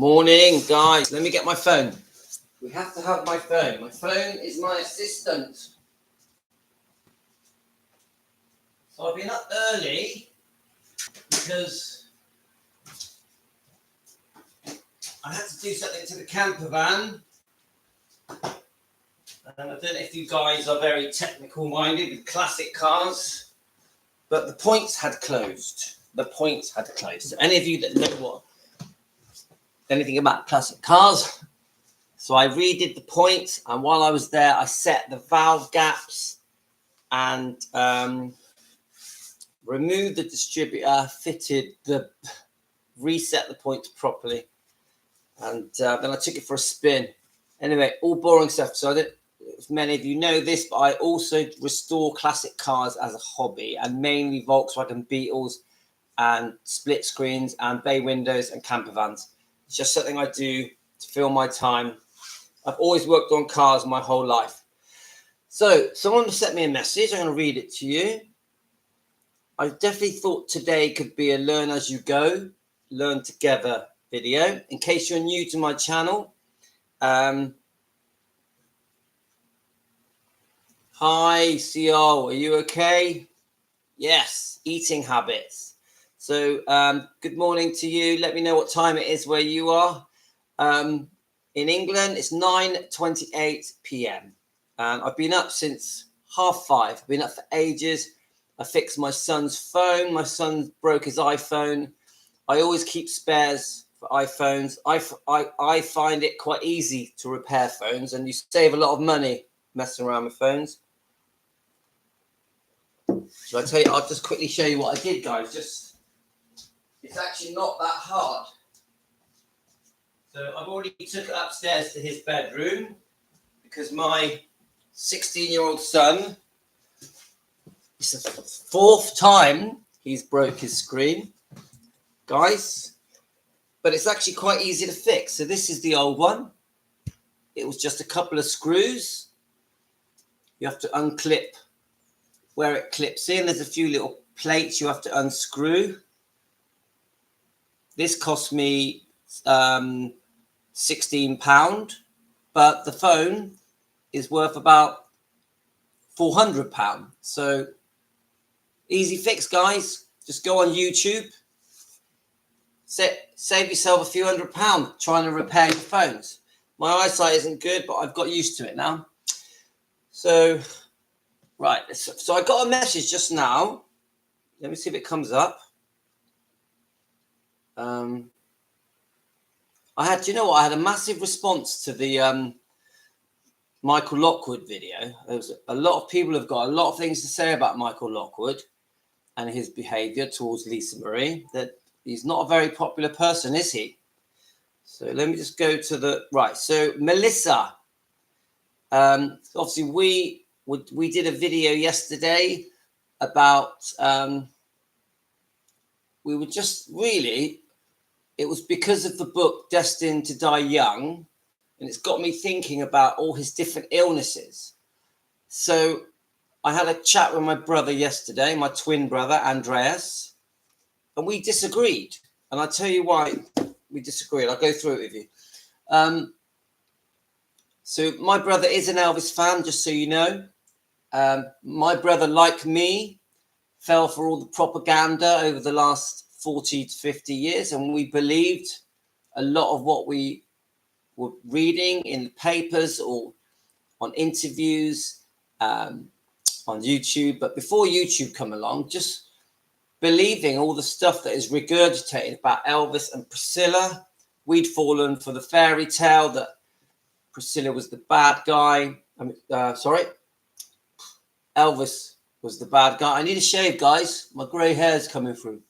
Morning, guys. Let me get my phone. We have to have my phone. My phone is my assistant. So I've been up early because I had to do something to the camper van. And I don't know if you guys are very technical minded with classic cars, but the points had closed. So any of you that know anything about classic cars, so I redid the points, and while I was there, I set the valve gaps and removed the distributor, reset the points properly, and then I took it for a spin. Anyway, all boring stuff. So I did. If many of you know this, but I also restore classic cars as a hobby, and mainly Volkswagen Beetles and split screens and bay windows and camper vans. It's just something I do to fill my time. I've always worked on cars my whole life. So someone sent me a message. I'm going to read it to you. I definitely thought today could be a learn as you go, learn together video. In case you're new to my channel, hi, CO, are you okay? Yes, eating habits. So good morning to you. Let me know what time it is where you are. In England, it's 9:28 p.m. And I've been up since 5:30. I've been up for ages. I fixed my son's phone. My son broke his iPhone. I always keep spares for iPhones. I find it quite easy to repair phones, and you save a lot of money messing around with phones. So I tell you, I'll just quickly show you what I did, guys. It's actually not that hard. So I've already took it upstairs to his bedroom because my 16-year-old son, it's the 4th time he's broke his screen, guys. But it's actually quite easy to fix. So this is the old one. It was just a couple of screws. You have to unclip where it clips in. There's a few little plates you have to unscrew. This cost me £16, but the phone is worth about £400. So easy fix, guys. Just go on YouTube. Save yourself a few £100 trying to repair your phones. My eyesight isn't good, but I've got used to it now. So, right. So I got a message just now. Let me see if it comes up. I had a massive response to the Michael Lockwood video. There was a lot of people have got a lot of things to say about Michael Lockwood and his behaviour towards Lisa Marie. That he's not a very popular person, is he? So let me just go to the right. So Melissa, obviously we did a video yesterday about we were just really. It was because of the book Destined to Die Young, and it's got me thinking about all his different illnesses. So I had a chat with my brother yesterday, my twin brother, Andreas, and we disagreed. And I'll tell you why we disagreed. I'll go through it with you. So my brother is an Elvis fan, just so you know. My brother, like me, fell for all the propaganda over the last 40 to 50 years, and we believed a lot of what we were reading in the papers or on interviews on YouTube. But before YouTube come along, just believing all the stuff that is regurgitated about Elvis and Priscilla, we'd fallen for the fairy tale that Priscilla was the bad guy. Elvis was the bad guy. I need a shave, guys. My grey hair is coming through.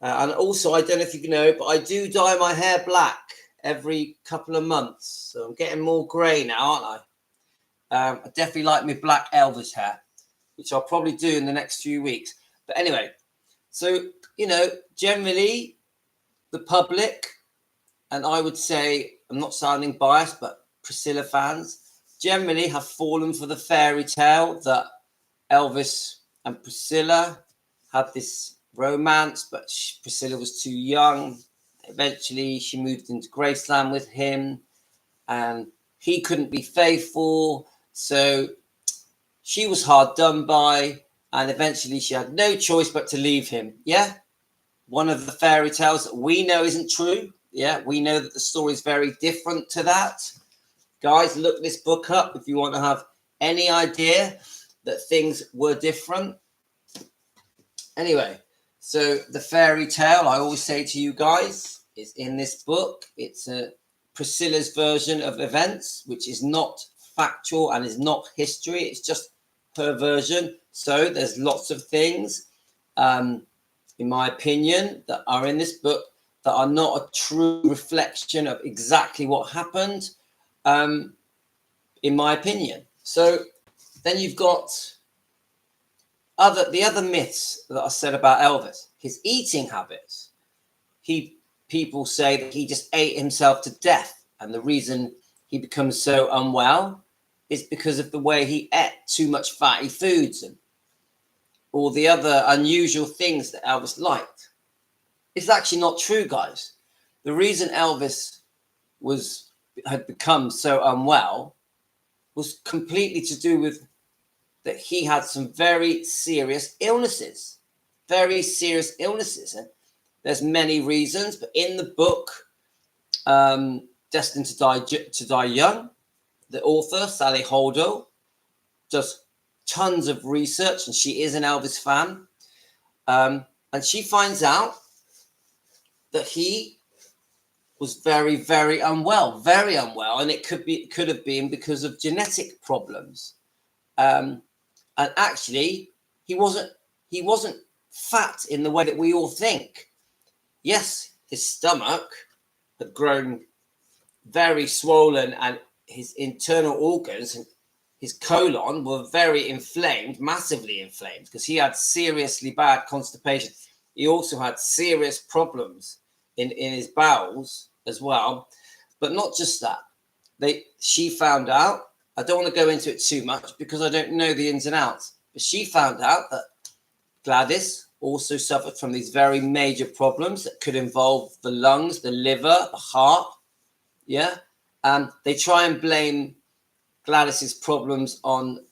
And also, I don't know if you know, but I do dye my hair black every couple of months. So I'm getting more grey now, aren't I? I definitely like my black Elvis hair, which I'll probably do in the next few weeks. But anyway, so, generally, the public, and I would say, I'm not sounding biased, but Priscilla fans generally have fallen for the fairy tale that Elvis and Priscilla had this romance, but Priscilla was too young. eventually she moved into Graceland with him, and he couldn't be faithful. So she was hard done by, and eventually she had no choice but to leave him. Yeah. One of the fairy tales that we know isn't true. Yeah. We know that the story is very different to that. Guys, look this book up if you want to have any idea that things were different. Anyway, so the fairy tale, I always say to you guys, is in this book. It's Priscilla's version of events, which is not factual and is not history. It's just her version. So there's lots of things, in my opinion, that are in this book that are not a true reflection of exactly what happened, in my opinion. So then you've got the other myths that are said about Elvis. His eating habits. People say that he just ate himself to death, and the reason he becomes so unwell is because of the way he ate too much fatty foods and all the other unusual things that Elvis liked. It's actually not true, guys. The reason Elvis had become so unwell was completely to do with that he had some very serious illnesses. Very serious illnesses. And there's many reasons, but in the book, Destined to Die Young, the author, Sally Holdell, does tons of research, and she is an Elvis fan. And she finds out that he was very, very unwell, and it could have been because of genetic problems. And actually, he wasn't fat in the way that we all think. Yes, his stomach had grown very swollen, and his internal organs and his colon were very inflamed, massively inflamed, because he had seriously bad constipation. He also had serious problems in his bowels as well. But not just that. She found out, I don't want to go into it too much because I don't know the ins and outs, but she found out that Gladys also suffered from these very major problems that could involve the lungs, the liver, the heart. Yeah. They try and blame Gladys's problems on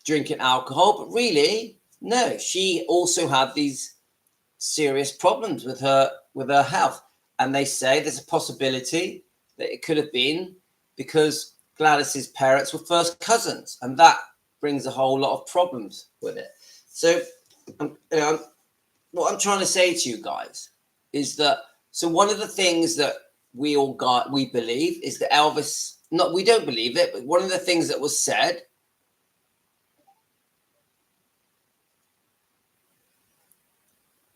drinking alcohol, but really, no, she also had these serious problems with her health. And they say there's a possibility that it could have been because Gladys's parents were first cousins, and that brings a whole lot of problems with it. So what I'm trying to say to you guys is that, so one of the things that we believe is that Elvis, we don't believe it, but one of the things that was said,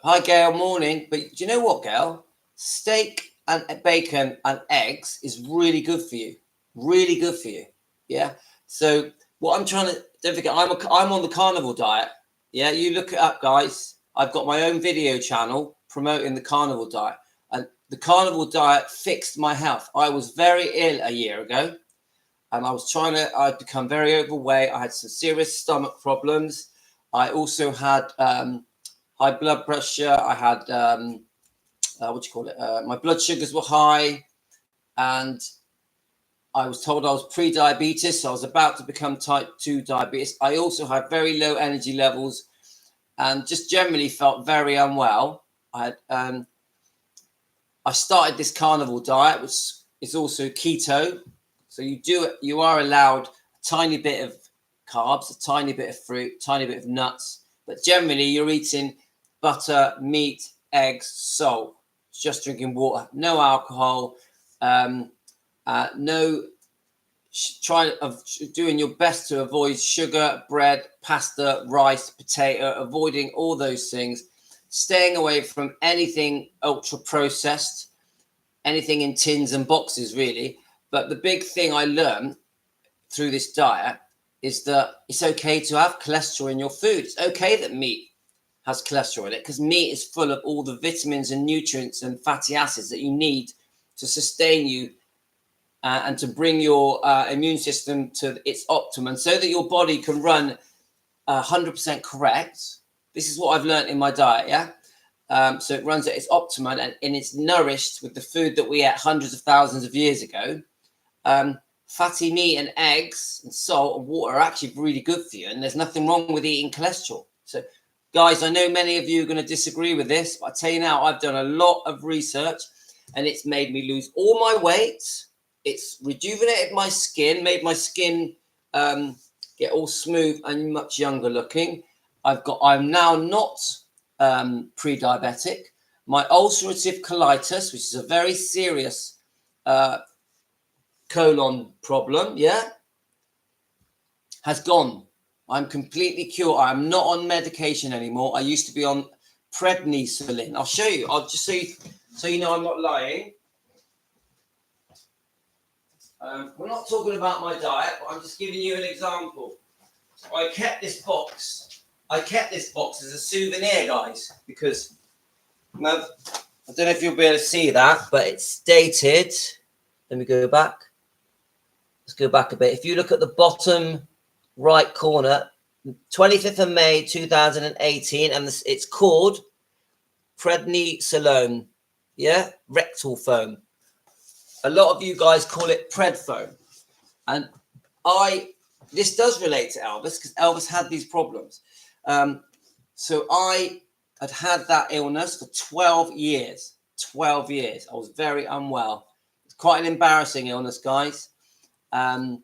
hi Gail, morning, but do you know what, Gail? Steak and bacon and eggs is really good for you. Really good for you. Yeah. So what I'm trying to, don't forget, I'm on the carnivore diet. Yeah. You look it up, guys. I've got my own video channel promoting the carnivore diet, and the carnivore diet fixed my health. I was very ill a year ago, and I'd become very overweight. I had some serious stomach problems. I also had high blood pressure. I had, my blood sugars were high, and I was told I was pre-diabetes, so I was about to become type 2 diabetes. I also had very low energy levels and just generally felt very unwell. I started this carnivore diet, which is also keto. So you are allowed a tiny bit of carbs, a tiny bit of fruit, tiny bit of nuts, but generally you're eating butter, meat, eggs, salt, just drinking water, no alcohol, doing your best to avoid sugar, bread, pasta, rice, potato, avoiding all those things, staying away from anything ultra processed, anything in tins and boxes, really. But the big thing I learned through this diet is that it's okay to have cholesterol in your food. It's okay that meat has cholesterol in it, because meat is full of all the vitamins and nutrients and fatty acids that you need to sustain you and to bring your immune system to its optimum so that your body can run 100% correct. This is what I've learned in my diet, yeah? So it runs at its optimum, and it's nourished with the food that we ate hundreds of thousands of years ago. Fatty meat and eggs and salt and water are actually really good for you, and there's nothing wrong with eating cholesterol. So, guys, I know many of you are going to disagree with this, but I tell you now, I've done a lot of research, and it's made me lose all my weight. It's rejuvenated my skin, made my skin get all smooth and much younger looking. I'm now not pre-diabetic. My ulcerative colitis, which is a very serious colon problem, has gone. I'm completely cured. I'm not on medication anymore. I used to be on prednisolone. I'll show you. I'll just so you know I'm not lying. We're not talking about my diet, but I'm just giving you an example. So I kept this box. I kept this box as a souvenir, guys, because I don't know if you'll be able to see that, but it's dated. Let me go back. Let's go back a bit. If you look at the bottom right corner, 25th of May 2018, and it's called prednisolone, rectal foam. A lot of you guys call it pred foam, and this does relate to Elvis because Elvis had these problems. So I had that illness for 12 years. 12 years. I was very unwell. It's quite an embarrassing illness, guys. The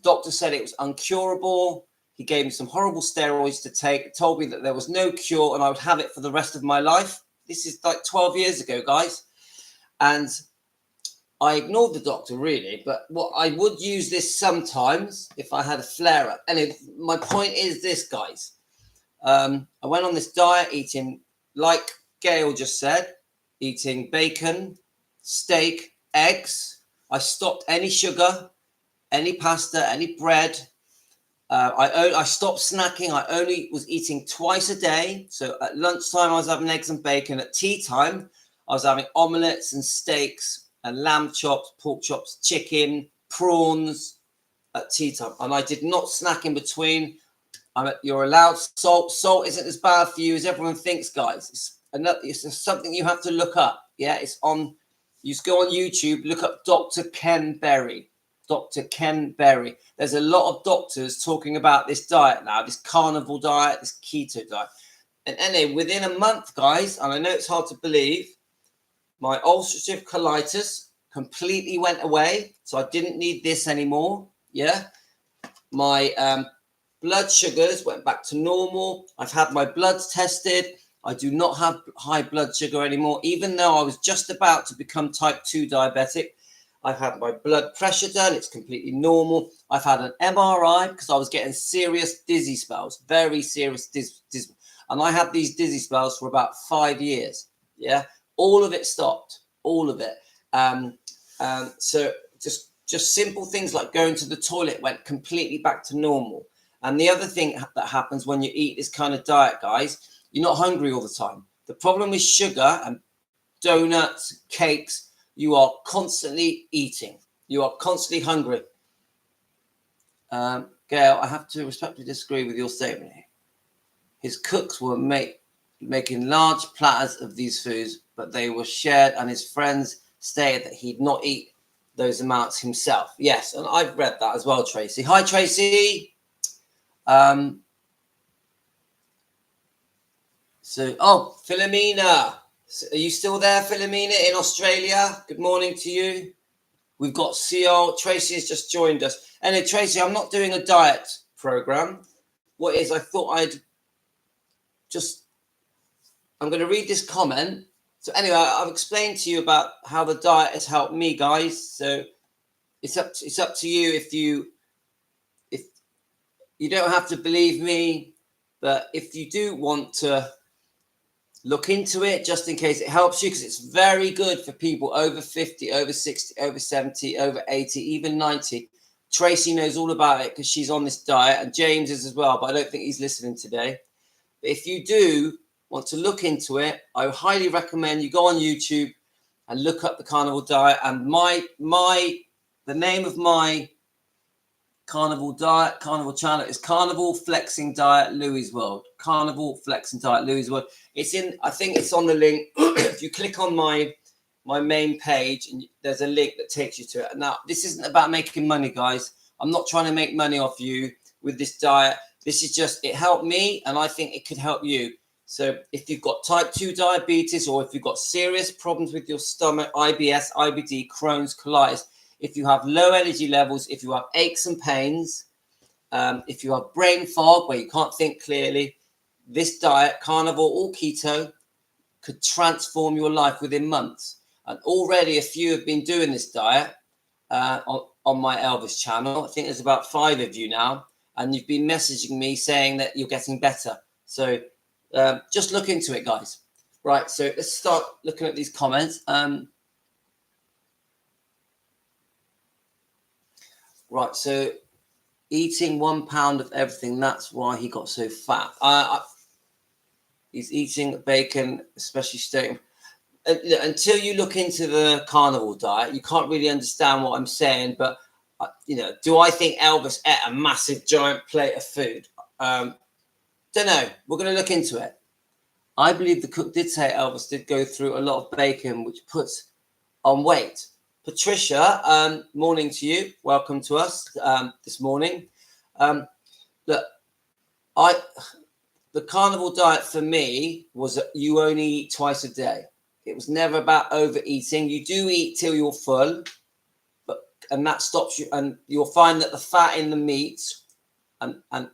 doctor said it was uncurable. He gave me some horrible steroids to take, told me that there was no cure and I would have it for the rest of my life. This is like 12 years ago, guys. And I ignored the doctor, really, but what I would use this sometimes if I had a flare-up. And my point is this, guys. I went on this diet, eating, like Gail just said, eating bacon, steak, eggs. I stopped any sugar, any pasta, any bread. I stopped snacking. I only was eating twice a day. So at lunchtime, I was having eggs and bacon. At tea time, I was having omelettes and steaks and lamb chops, pork chops, chicken, prawns at tea time. And I did not snack in between. You're allowed salt. Salt isn't as bad for you as everyone thinks, guys. It's something you have to look up. Yeah, it's on. You just go on YouTube, look up Dr. Ken Berry. Dr. Ken Berry. There's a lot of doctors talking about this diet now, this carnivore diet, this keto diet. And anyway, within a month, guys, and I know it's hard to believe, my ulcerative colitis completely went away. So I didn't need this anymore. Yeah. My blood sugars went back to normal. I've had my bloods tested. I do not have high blood sugar anymore, even though I was just about to become type 2 diabetic. I've had my blood pressure done. It's completely normal. I've had an MRI because I was getting serious dizzy spells, very serious dizzy. And I had these dizzy spells for about 5 years. Yeah. All of it stopped. All of it. So just simple things like going to the toilet went completely back to normal. And the other thing that happens when you eat this kind of diet, guys, you're not hungry all the time. The problem with sugar and donuts, cakes, you are constantly eating. You are constantly hungry. Gail, I have to respectfully disagree with your statement here. His cooks were making large platters of these foods, but they were shared, and his friends stated that he'd not eat those amounts himself. Yes, and I've read that as well, Tracy. Hi, Tracy. Philomena. Are you still there, Philomena, in Australia? Good morning to you. We've got CO. Tracy has just joined us. Anyway, Tracy, I'm not doing a diet program. What is, I thought I'm going to read this comment. So anyway, I've explained to you about how the diet has helped me, guys. So it's up to you if you don't have to believe me, but if you do want to look into it, just in case it helps you, because it's very good for people over 50, over 60, over 70, over 80, even 90. Tracy knows all about it because she's on this diet, and James is as well, but I don't think he's listening today. But if you do want to look into it, I highly recommend you go on YouTube and look up the carnivore diet. And the name of my Carnival diet, Carnival channel. It's Carnival Flexing Diet, Louis World. Carnival Flexing Diet, Louis World. It's in, I think it's on the link. If you click on my main page, and there's a link that takes you to it. Now, this isn't about making money, guys. I'm not trying to make money off you with this diet. This is just, it helped me, and I think it could help you. So if you've got type 2 diabetes, or if you've got serious problems with your stomach, IBS, IBD, Crohn's, colitis, if you have low energy levels, if you have aches and pains, if you have brain fog where you can't think clearly, this diet, carnivore or keto, could transform your life within months. And already a few have been doing this diet on my Elvis channel. I think there's about 5 of you now, and you've been messaging me saying that you're getting better. So just look into it, guys. Right, so let's start looking at these comments. Right, so eating 1 pound of everything, that's why he got so fat. He's eating bacon, especially steak. Until you look into the carnivore diet, you can't really understand what I'm saying. But, do I think Elvis ate a massive, giant plate of food? Don't know. We're going to look into it. I believe the cook did say Elvis did go through a lot of bacon, which puts on weight. Patricia, morning to you. Welcome to us this morning. Look, the carnivore diet for me was that you only eat twice a day. It was never about overeating. You do eat till you're full, and that stops you, and you'll find that the fat in the meat and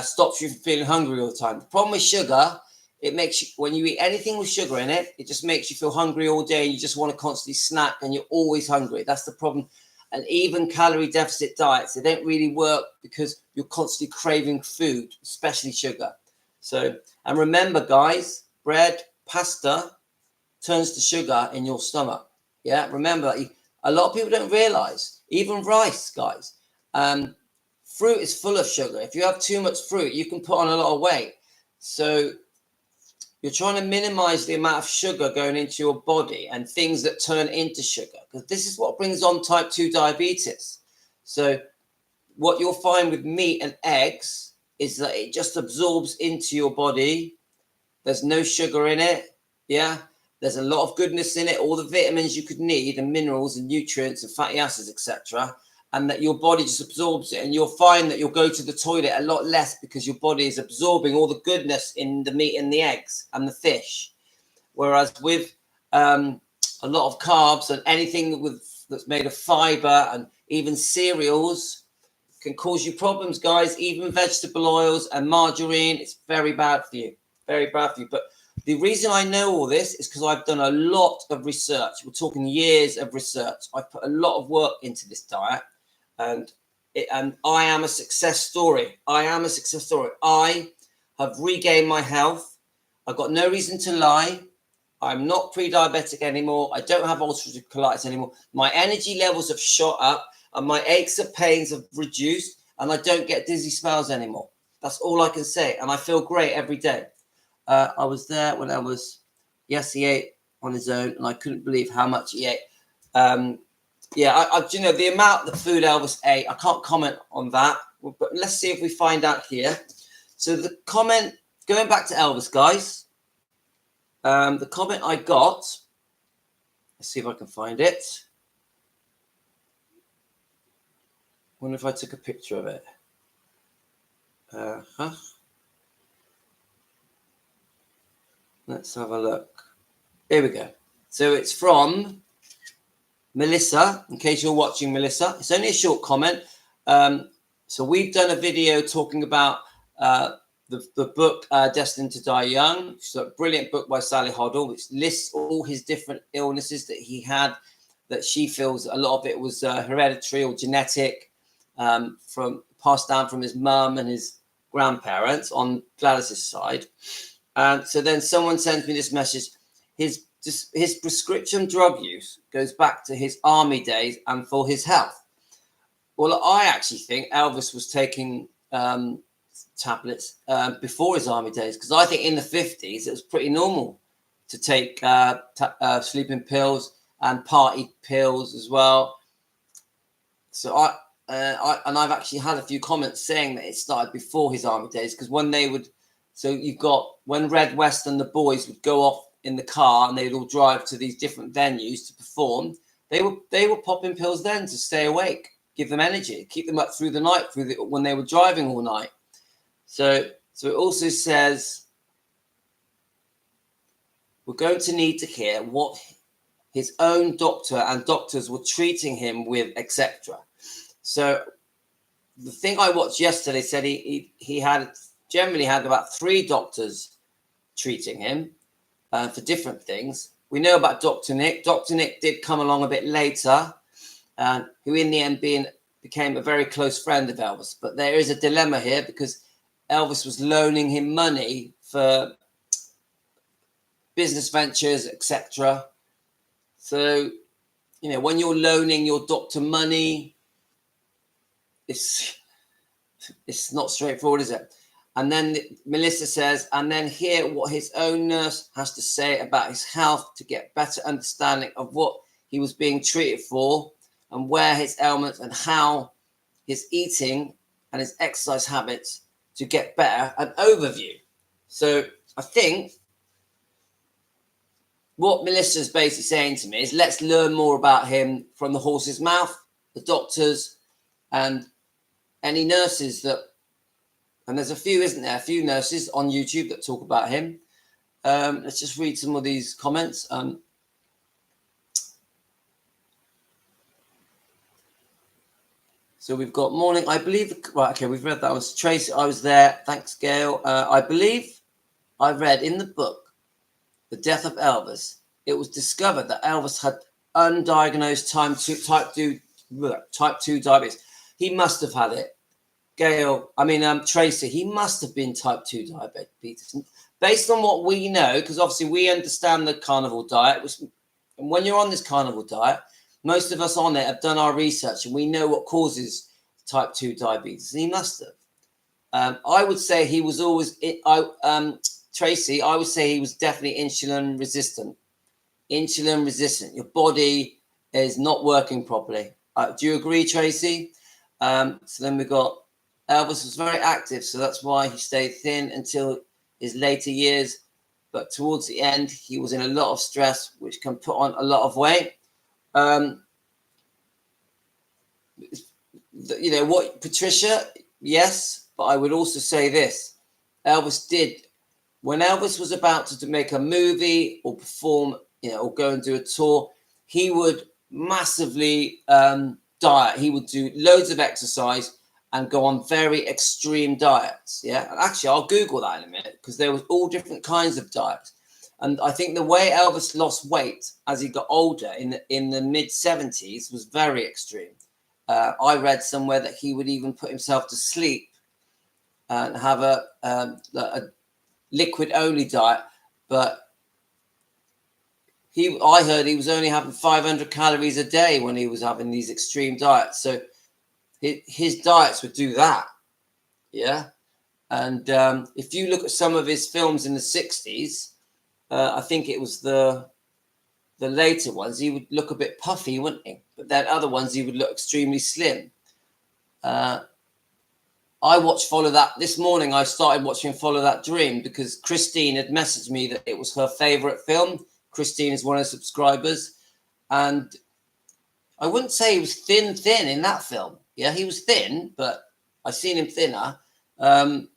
stops you from feeling hungry all the time. The problem with sugar, it makes you, when you eat anything with sugar in it, it just makes you feel hungry all day. You just want to constantly snack, and you're always hungry. That's the problem. And even calorie deficit diets, they don't really work because you're constantly craving food, especially sugar. So, and remember, guys, bread, pasta turns to sugar in your stomach. Yeah, remember, a lot of people don't realize, even rice, guys. Fruit is full of sugar. If you have too much fruit, you can put on a lot of weight. So you're trying to minimize the amount of sugar going into your body and things that turn into sugar, because this is what brings on type 2 diabetes. So what you'll find with meat and eggs is that it just absorbs into your body. There's no sugar in it. Yeah. There's a lot of goodness in it, all the vitamins you could need and minerals and nutrients and fatty acids, etc. And that your body just absorbs it. And you'll find that you'll go to the toilet a lot less because your body is absorbing all the goodness in the meat and the eggs and the fish. Whereas with a lot of carbs and anything that's made of fiber and even cereals can cause you problems, guys. Even vegetable oils and margarine, it's very bad for you. Very bad for you. But the reason I know all this is because I've done a lot of research. We're talking years of research. I've put a lot of work into this diet, and I am a success story. I am a success story. I have regained my health. I've got no reason to lie. I'm not pre-diabetic anymore. I don't have ulcerative colitis anymore. My energy levels have shot up, and my aches and pains have reduced, and I don't get dizzy spells anymore. That's all I can say, and I feel great every day. I was there when yes, he ate on his own, and I couldn't believe how much he ate. The amount the food Elvis ate, I can't comment on that, but let's see if we find out here. So the comment, going back to Elvis, guys, the comment I got, let's see if I can find it. Wonder if I took a picture of it. Let's have a look. Here we go. So it's from Melissa, in case you're watching, Melissa. It's only a short comment. So we've done a video talking about the book Destined to Die Young. It's a brilliant book by Sally Hoddle, which lists all his different illnesses that he had, that she feels a lot of it was hereditary or genetic, from passed down from his mum and his grandparents on Gladys's side. And so then someone sends me this message. His prescription drug use goes back to his army days and for his health. Well, I actually think Elvis was taking tablets before his army days, because I think in the 50s it was pretty normal to take sleeping pills and party pills as well. So I've actually had a few comments saying that it started before his army days, because when they would, so you've got when Red West and the boys would go off in the car and they'd all drive to these different venues to perform, they were popping pills then to stay awake, give them energy, keep them up through the night, when they were driving all night. So it also says we're going to need to hear what his own doctor and doctors were treating him with, etc. So the thing I watched yesterday said he had generally had about 3 doctors treating him for different things. We know about Dr. Nick. Dr. Nick did come along a bit later, who in the end became a very close friend of Elvis. But there is a dilemma here, because Elvis was loaning him money for business ventures, etc. So, when you're loaning your doctor money, it's not straightforward, is it? And then Melissa says, and then hear what his own nurse has to say about his health to get better understanding of what he was being treated for and where his ailments and how his eating and his exercise habits to get better, an overview. So I think what Melissa's basically saying to me is, let's learn more about him from the horse's mouth, the doctors, and any nurses that, and there's a few, isn't there? A few nurses on YouTube that talk about him. Let's just read some of these comments. So we've got morning. I believe, right, okay, we've read that one. Tracy, I was there. Thanks, Gail. I believe I read in the book, The Death of Elvis, it was discovered that Elvis had undiagnosed type 2 diabetes. He must have had it. Gail, Tracy, he must have been type 2 diabetes. Based on what we know, because obviously we understand the carnivore diet, and when you're on this carnivore diet, most of us on it have done our research and we know what causes type 2 diabetes. And he must have. I would say he was always, Tracy, I would say he was definitely insulin resistant. Insulin resistant. Your body is not working properly. Do you agree, Tracy? So then we got Elvis was very active, so that's why he stayed thin until his later years. But towards the end, he was in a lot of stress, which can put on a lot of weight. What, Patricia? Yes, but I would also say this. Elvis did, when Elvis was about to make a movie or perform, or go and do a tour, he would massively diet. He would do loads of exercise and go on very extreme diets. Yeah. And actually, I'll Google that in a minute, because there was all different kinds of diets. And I think the way Elvis lost weight as he got older in the mid-70s was very extreme. I read somewhere that he would even put himself to sleep and have a liquid-only diet. But I heard he was only having 500 calories a day when he was having these extreme diets. So his diets would do that. Yeah. And if you look at some of his films in the 60s, I think it was the later ones, he would look a bit puffy, wouldn't he? But then other ones, he would look extremely slim. I watched Follow That. This morning, I started watching Follow That Dream because Christine had messaged me that it was her favorite film. Christine is one of the subscribers. And I wouldn't say he was thin in that film. Yeah, he was thin, but I've seen him thinner. And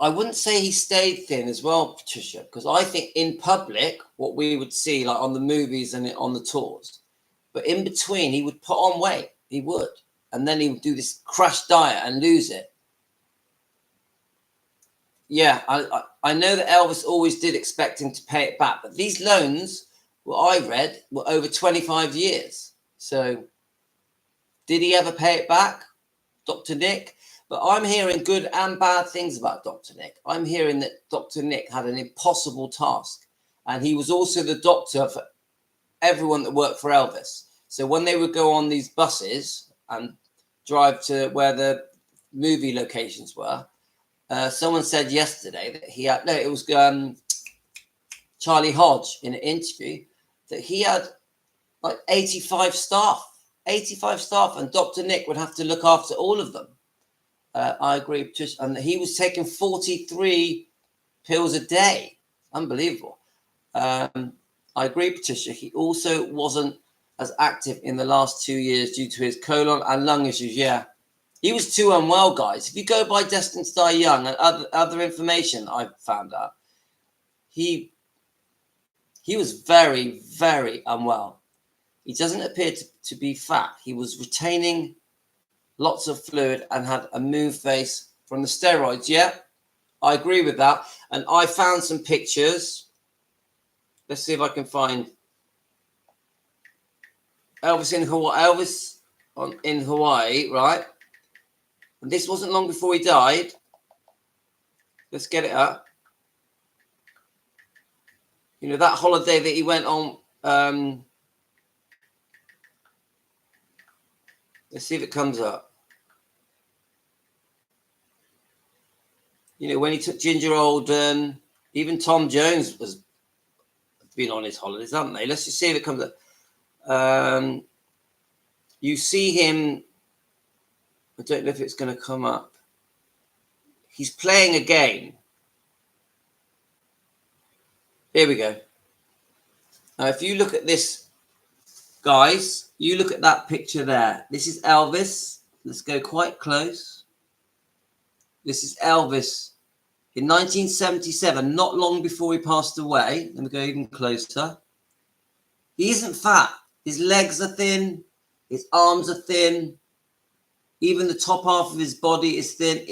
I wouldn't say he stayed thin as well, Patricia, because I think in public, what we would see, like on the movies and on the tours, but in between, he would put on weight. He would. And then he would do this crash diet and lose it. Yeah, I know that Elvis always did expect him to pay it back, but these loans, what I read, were over 25 years. So did he ever pay it back, Dr. Nick? But I'm hearing good and bad things about Dr. Nick. I'm hearing that Dr. Nick had an impossible task, and he was also the doctor for everyone that worked for Elvis. So when they would go on these buses and drive to where the movie locations were, someone said yesterday that he had, no, it was Charlie Hodge in an interview that he had like 85 staff, and Dr. Nick would have to look after all of them. I agree, Patricia. And he was taking 43 pills a day. Unbelievable. I agree, Patricia. He also wasn't as active in the last 2 years due to his colon and lung issues. Yeah. He was too unwell, guys. If you go by Destined to Die Young and other information I found out, he was very, very unwell. He doesn't appear to be fat. He was retaining lots of fluid and had a moon face from the steroids. Yeah, I agree with that. And I found some pictures. Let's see if I can find Elvis in Hawaii. In Hawaii, right? And this wasn't long before he died. Let's get it up. You know, that holiday that he went on. Let's see if it comes up. You know, when he took Ginger Alden, even Tom Jones was been on his holidays, haven't they? Let's just see if it comes up. You see him. I don't know if it's going to come up. He's playing a game. Here we go. Now, if you look at this, guys, you look at that picture there. This is Elvis. Let's go quite close. This is Elvis in 1977, not long before he passed away. Let me go even closer. He isn't fat. His legs are thin. His arms are thin. Even the top half of his body is thin.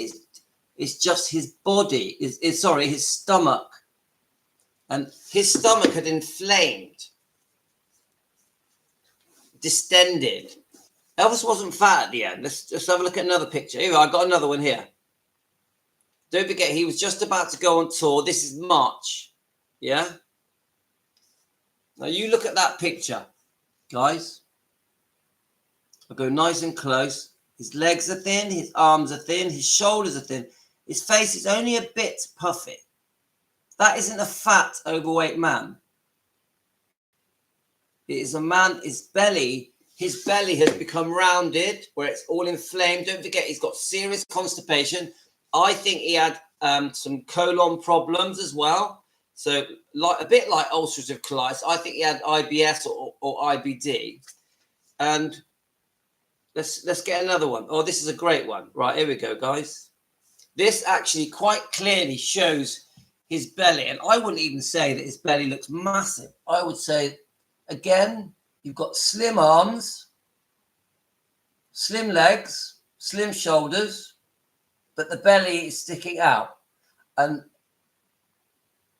It's just his body. His stomach. And his stomach had inflamed, distended. Elvis wasn't fat at the end. Let's have a look at another picture. Here, I got another one here. Don't forget, he was just about to go on tour. This is March. Yeah? Now, you look at that picture, guys. I'll go nice and close. His legs are thin. His arms are thin. His shoulders are thin. His face is only a bit puffy. That isn't a fat, overweight man. It is a man, his belly has become rounded, where it's all inflamed. Don't forget, he's got serious constipation. I think he had some colon problems as well. So, like a bit like ulcerative colitis, I think he had IBS or IBD. And let's get another one. Oh, this is a great one. Right, here we go, guys. This actually quite clearly shows his belly. And I wouldn't even say that his belly looks massive. I would say, again, you've got slim arms, slim legs, slim shoulders, but the belly is sticking out. And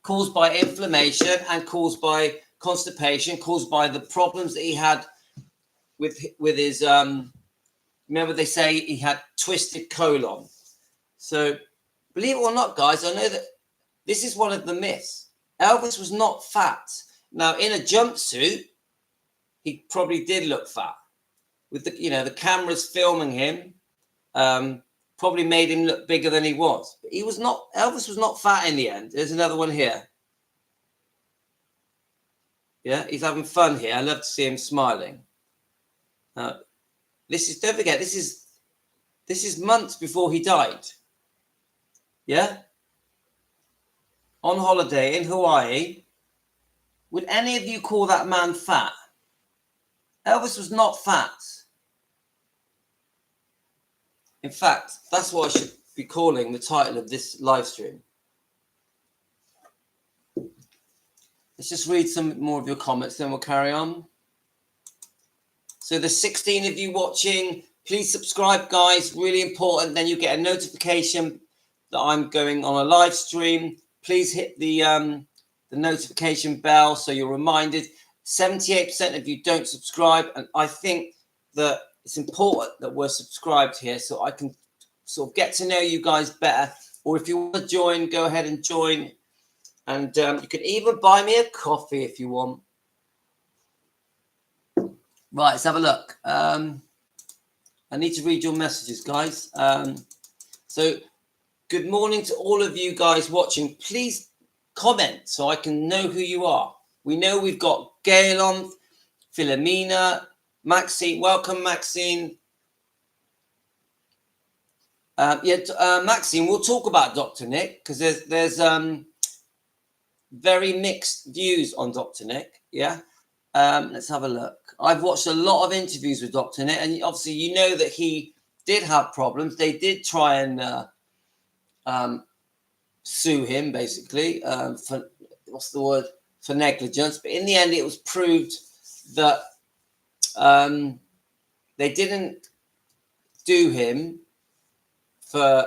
caused by inflammation and caused by constipation, caused by the problems that he had with his, remember they say he had twisted colon. So believe it or not, guys, I know that this is one of the myths. Elvis was not fat. Now, in a jumpsuit, he probably did look fat. With the cameras filming him, probably made him look bigger than he was. But Elvis was not fat in the end. There's another one here. Yeah, he's having fun here. I love to see him smiling. Don't forget, this is months before he died. Yeah? On holiday in Hawaii. Would any of you call that man fat? Elvis was not fat. In fact, that's what I should be calling the title of this live stream. Let's just read some more of your comments, then we'll carry on. So there's 16 of you watching. Please subscribe, guys. Really important. Then you get a notification that I'm going on a live stream. Please hit the notification bell so you're reminded. 78% of you don't subscribe, and I think that it's important that we're subscribed here so I can sort of get to know you guys better. Or if you want to join, go ahead and join. And you can even buy me a coffee if you want. Right, let's have a look. I need to read your messages, guys. So good morning to all of you guys watching. Please comment so I can know who you are. We know we've got Gail on, Philomena, Maxine. Welcome, Maxine. Maxine, we'll talk about Dr. Nick because there's very mixed views on Dr. Nick. Yeah. Let's have a look. I've watched a lot of interviews with Dr. Nick, and obviously you know that he did have problems. They did try and sue him, basically, for what's the word? For negligence. But in the end, it was proved that they didn't do him for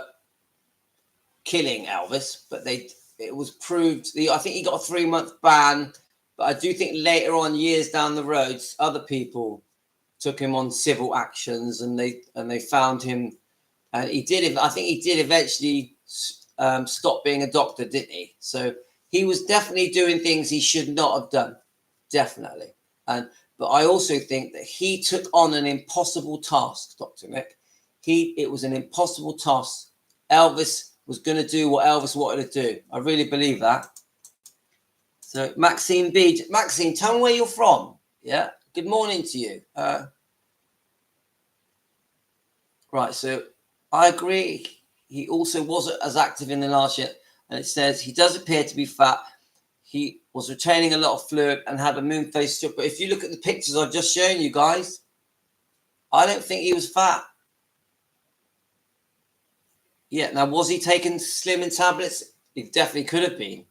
killing Elvis, but it was proved. I think he got a 3-month ban. But I do think later on, years down the road, other people took him on civil actions, and they found him, and he did. I think he did eventually stop being a doctor, didn't he? So he was definitely doing things he should not have done, definitely. But I also think that he took on an impossible task, Dr. Nick. It was an impossible task. Elvis was going to do what Elvis wanted to do. I really believe that. So Maxine B. Maxine, tell me where you're from. Yeah. Good morning to you. Right. So I agree. He also wasn't as active in the last year. And it says he does appear to be fat. He was retaining a lot of fluid and had a moon face strip. But if you look at the pictures I've just shown you guys, I don't think he was fat. Yeah. Now, was he taking slimming tablets? He definitely could have been.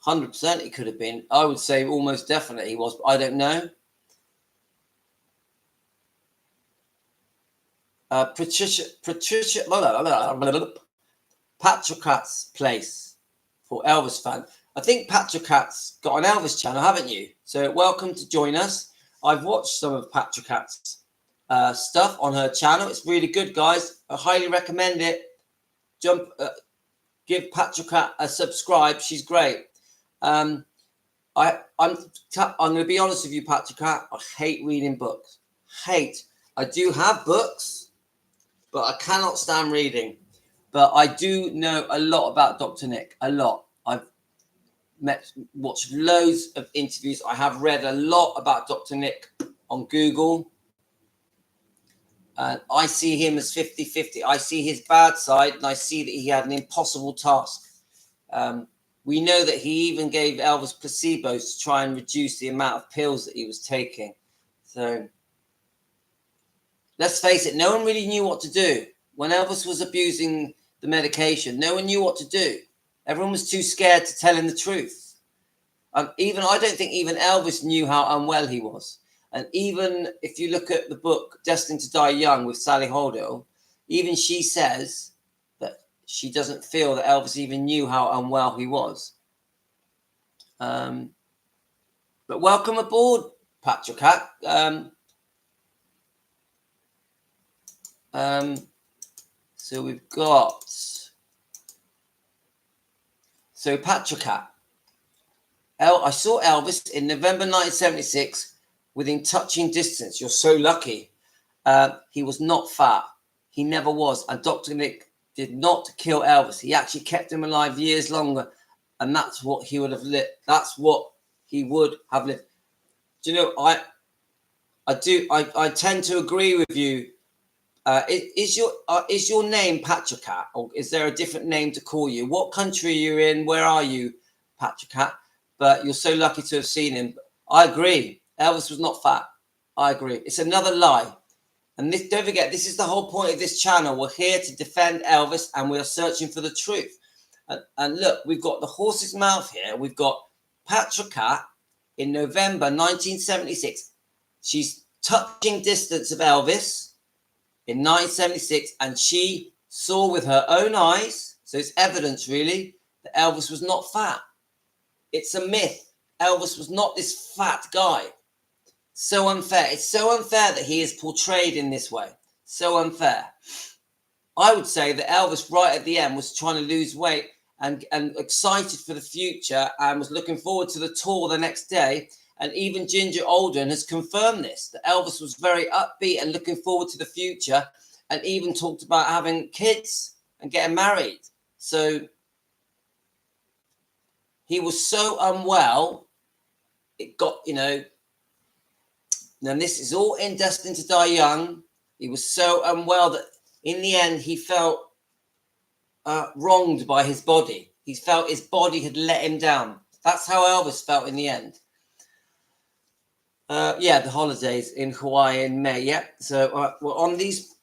100% he could have been. I would say almost definitely he was, but I don't know. Patricia, Patricat's place for Elvis fan. I think Patricat's got an Elvis channel, haven't you? So welcome to join us. I've watched some of Patricat's stuff on her channel. It's really good, guys. I highly recommend it. Give Patricat a subscribe. She's great. I'm going to be honest with you, Patricat. I hate reading books. I do have books, but I cannot stand reading. But I do know a lot about Dr. Nick. A lot. I've watched loads of interviews. I have read a lot about Dr. Nick on Google. I see him as 50-50. I see his bad side, and I see that he had an impossible task. We know that he even gave Elvis placebos to try and reduce the amount of pills that he was taking. So let's face it, no one really knew what to do. When Elvis was abusing the medication, no one knew what to do. Everyone was too scared to tell him the truth. I don't think even Elvis knew how unwell he was. And even if you look at the book Destined to Die Young with Sally Holdell, even she says that she doesn't feel that Elvis even knew how unwell he was. But welcome aboard, Patricat. So we've got... So Patricat. I saw Elvis in November 1976 within touching distance. You're so lucky. He was not fat. He never was. And Dr. Nick did not kill Elvis. He actually kept him alive years longer. And that's what he would have lived. That's what he would have lived. Do you know, I tend to agree with you. Is your name Patricat, or is there a different name to call you? What country are you in? Where are you, Patricat? But you're so lucky to have seen him. I agree. Elvis was not fat. I agree. It's another lie. And don't forget, this is the whole point of this channel. We're here to defend Elvis, and we're searching for the truth. And look, we've got the horse's mouth here. We've got Patricat in November 1976. She's touching distance of Elvis in 1976, and she saw with her own eyes, so it's evidence really, that Elvis was not fat. It's a myth. Elvis was not this fat guy. So unfair. It's so unfair that he is portrayed in this way. So unfair. I would say that Elvis right at the end was trying to lose weight and excited for the future and was looking forward to the tour the next day. And even Ginger Alden has confirmed this, that Elvis was very upbeat and looking forward to the future, and even talked about having kids and getting married. So he was so unwell, it got, you know, and this is all in Destined to Die Young. He was so unwell that in the end he felt wronged by his body. He felt his body had let him down. That's how Elvis felt in the end. Yeah, the holidays in Hawaii in May. Yeah. So well, on these,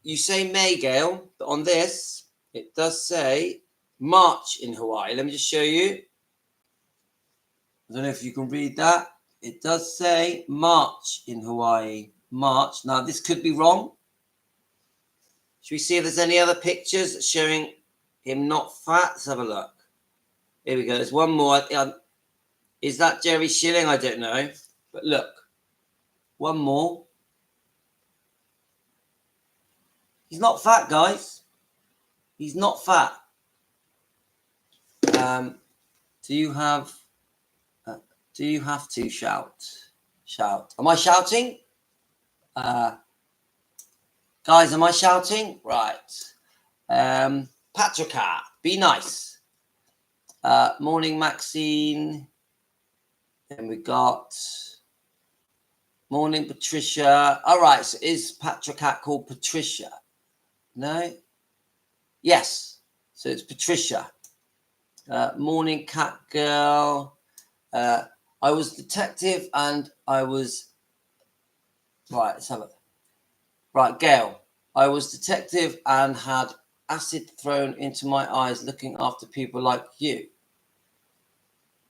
you say May, Gail, but on this, it does say March in Hawaii. Let me just show you. I don't know if you can read that. It does say March in Hawaii. March. Now, this could be wrong. Should we see if there's any other pictures showing him not fat? Let's have a look. Here we go. There's one more. Is that Jerry Schilling? I don't know. But look. One more. He's not fat, guys. He's not fat. Do you have to shout? Shout. Am I shouting? Guys, am I shouting? Right. Patrica, be nice. Morning, Maxine. Then we got morning, Patricia. All right. So is Patrica called Patricia? No. Yes. So it's Patricia. Morning, cat girl. I was detective and I was right. Let's have it. Right, Gail. I was detective and had acid thrown into my eyes looking after people like you.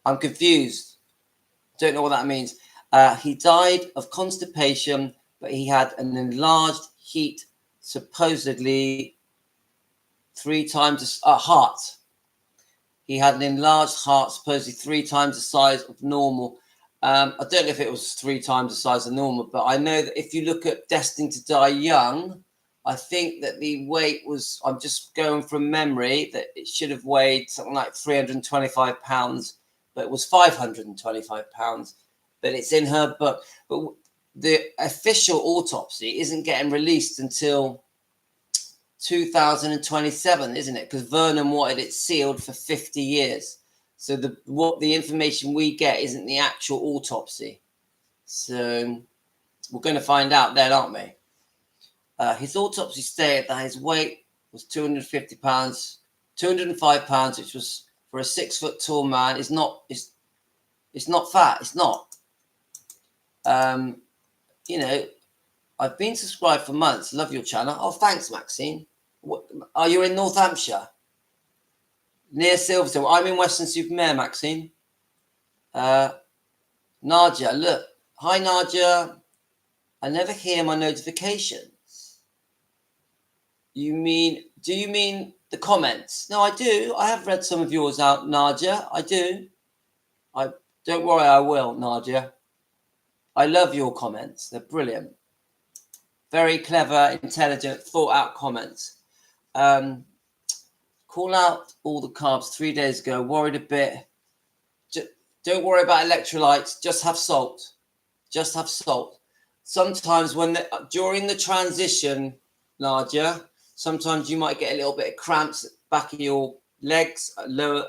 I'm confused. Don't know what that means. He died of constipation, but he had an enlarged heat, supposedly 3 times a heart. He had an enlarged heart, supposedly 3 times the size of normal. I don't know if it was 3 times the size of normal, but I know that if you look at Destined to Die Young, I think that the weight was, I'm just going from memory, that it should have weighed something like 325 pounds, but it was 525 pounds. But it's in her book. But the official autopsy isn't getting released until 2027, isn't it? Because Vernon wanted it sealed for 50 years. So the information we get isn't the actual autopsy. So we're going to find out then, aren't we? His autopsy stated that his weight was 250 pounds, 205 pounds, which was for a 6 foot tall man. It's not fat. It's not. You know, I've been subscribed for months. Love your channel. Oh, thanks, Maxine. Are you in North Hampshire? Near Silverstone. I'm in Weston-super-Mare, Maxine. Nadia, look. Hi, Nadia. I never hear my notifications. Do you mean the comments? No, I do. I have read some of yours out, Nadia. I do. Don't worry, I will, Nadia. I love your comments. They're brilliant. Very clever, intelligent, thought-out comments. Call out all the carbs 3 days ago. Worried a bit. Don't worry about electrolytes. Just have salt. Just have salt. Sometimes during the transition, Nadia, sometimes you might get a little bit of cramps at the back of your legs, lower,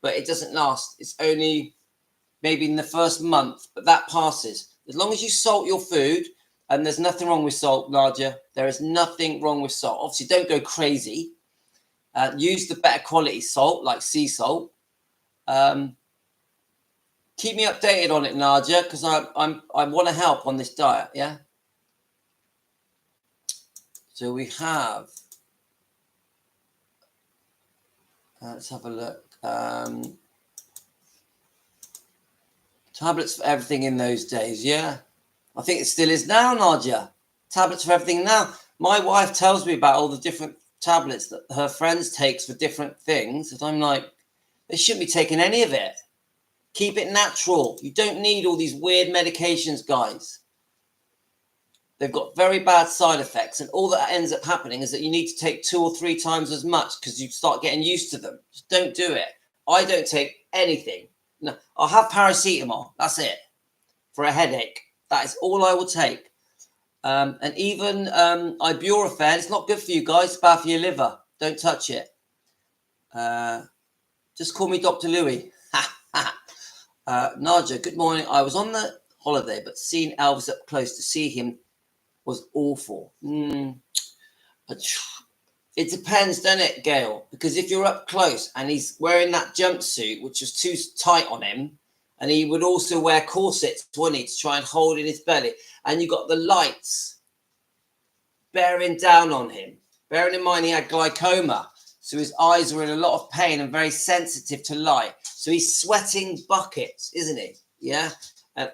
but it doesn't last. It's only maybe in the first month, but that passes. As long as you salt your food, and there's nothing wrong with salt, Nadia. There is nothing wrong with salt. Obviously, don't go crazy. Use the better quality salt, like sea salt. Keep me updated on it, Nadia, because I want to help on this diet. Yeah. So we have. Let's have a look. Tablets for everything in those days. Yeah. I think it still is now, Nadia. Tablets for everything now. My wife tells me about all the different tablets that her friends takes for different things. And I'm like, they shouldn't be taking any of it. Keep it natural. You don't need all these weird medications, guys. They've got very bad side effects. And all that ends up happening is that you need to take 2 or 3 times as much because you start getting used to them. Just don't do it. I don't take anything. No, I'll have paracetamol. That's it. For a headache. That is all I will take. And even ibuprofen, it's not good for you guys. It's bad for your liver. Don't touch it. Just call me Dr. Louis. Naja, good morning. I was on the holiday, but seeing Elvis up close to see him was awful. It depends, doesn't it, Gail? Because if you're up close and he's wearing that jumpsuit, which was too tight on him, and he would also wear corsets, wouldn't he, to try and hold in his belly, and you got the lights bearing down on him. Bearing in mind he had glaucoma, so his eyes were in a lot of pain and very sensitive to light. So he's sweating buckets, isn't he? Yeah. And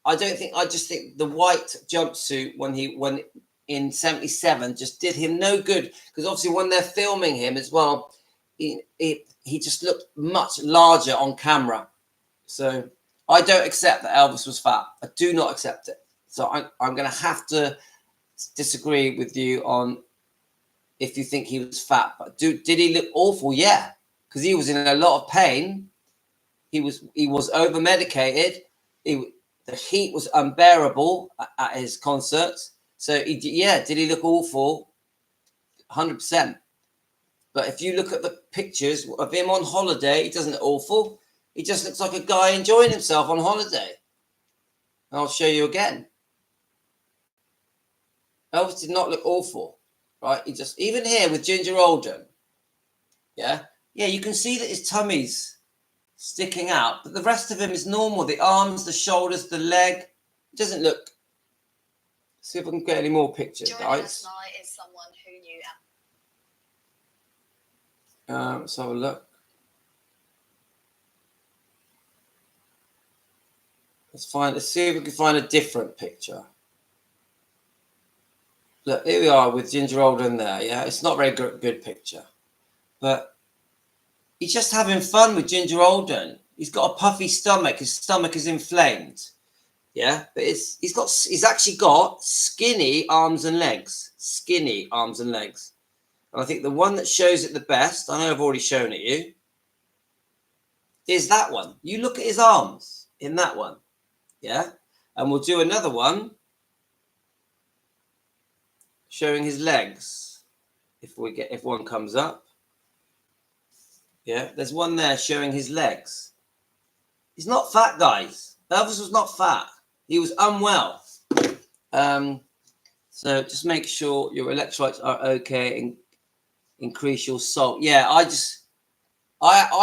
I just think the white jumpsuit when in 77 just did him no good, because obviously when they're filming him as well, he just looked much larger on camera. So I don't accept that Elvis was fat. I do not accept it. So I'm going to have to disagree with you on if you think he was fat. But did he look awful? Yeah, because he was in a lot of pain. He was over medicated. The heat was unbearable at his concerts. So did he look awful? 100%. But if you look at the pictures of him on holiday, he doesn't look awful. He just looks like a guy enjoying himself on holiday. And I'll show you again. Elvis did not look awful, right? He just, even here with Ginger Oldham, yeah, you can see that his tummy's sticking out, but the rest of him is normal. The arms, the shoulders, the leg, it doesn't look. See if I can get any more pictures, Joining guys. us now is someone who knew. Let's have a look. Let's see if we can find a different picture. Look, here we are with Ginger Oldham there. Yeah, it's not a very good picture, but he's just having fun with Ginger Oldham. He's got a puffy stomach. His stomach is inflamed. Yeah, but he's actually got skinny arms and legs. Skinny arms and legs. And I think the one that shows it the best, I know I've already shown it you, is that one. You look at his arms in that one. Yeah, and we'll do another one showing his legs. If one comes up. Yeah, there's one there showing his legs. He's not fat, guys. Elvis was not fat. He was unwell. So just make sure your electrolytes are okay and increase your salt. Yeah, I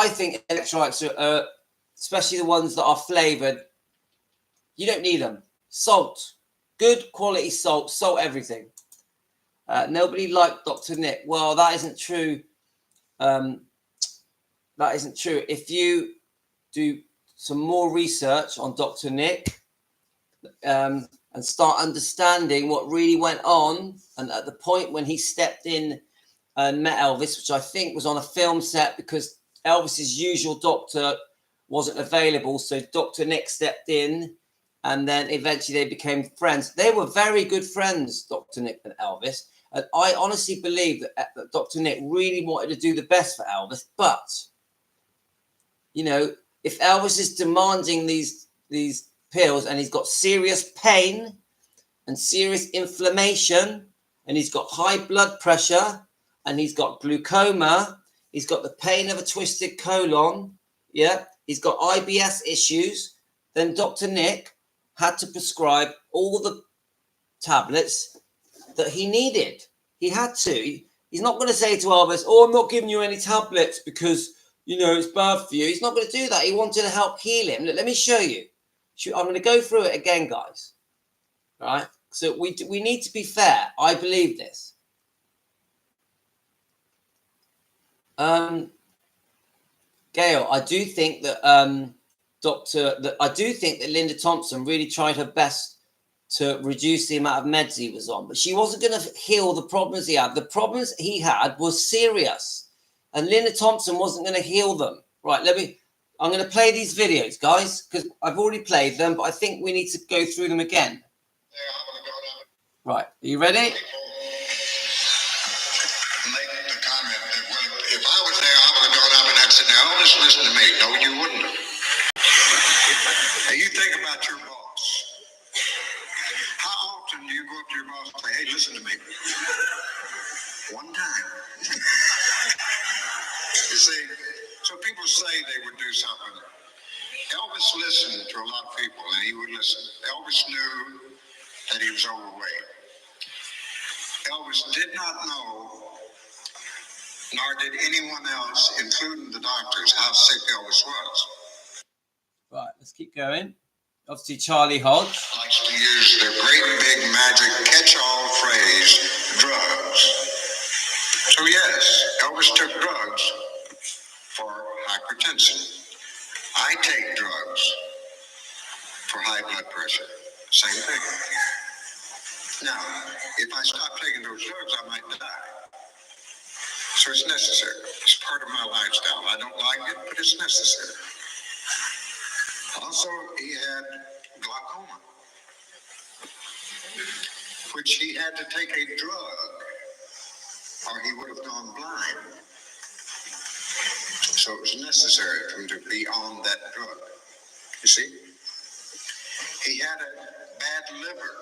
think electrolytes are, especially the ones that are flavored, you don't need them. Salt, good quality salt, salt everything. Nobody liked Dr. Nick. Well, that isn't true. That isn't true. If you do some more research on Dr. Nick and start understanding what really went on, and at the point when he stepped in and met Elvis, which I think was on a film set because Elvis's usual doctor wasn't available, so Dr. Nick stepped in, and then eventually they became friends. They were very good friends, Dr. Nick and Elvis. And I honestly believe that Dr. Nick really wanted to do the best for Elvis. But, you know, if Elvis is demanding these pills and he's got serious pain and serious inflammation and he's got high blood pressure and he's got glaucoma, he's got the pain of a twisted colon, yeah, he's got IBS issues, then Dr. Nick had to prescribe all the tablets that he needed. He had to. He's not going to say to Elvis, "Oh, I'm not giving you any tablets because, you know, it's bad for you." He's not going to do that. He wanted to help heal him. Look, let me show you. I'm going to go through it again, guys. All right? So we need to be fair. I believe this. Gail, I do think that I do think that Linda Thompson really tried her best to reduce the amount of meds he was on, but she wasn't going to heal the problems he had. The problems he had was serious, and Linda Thompson wasn't going to heal them. Right, I'm going to play these videos, guys, because I've already played them, but I think we need to go through them again. Right, are you ready? Make the comment that, well, if I was there, I would have gone up and I'd said, "Now, just listen to me." No, you wouldn't have. Now, you think about your boss. How often do you go up to your boss and say, "Hey, listen to me"? One time. You see, so people say they would do something. Elvis listened to a lot of people, and he would listen. Elvis knew that he was overweight. Elvis did not know, nor did anyone else, including the doctors, how sick Elvis was. Right, let's keep going. Obviously, Charlie Hodge Likes to use the great big magic catch-all phrase, drugs. So yes, Elvis took drugs for hypertension. I take drugs for high blood pressure. Same thing. Now, if I stop taking those drugs, I might die. So it's necessary. It's part of my lifestyle. I don't like it, but it's necessary. Also, he had glaucoma, which he had to take a drug or he would have gone blind. So it was necessary for him to be on that drug. You see? He had a bad liver,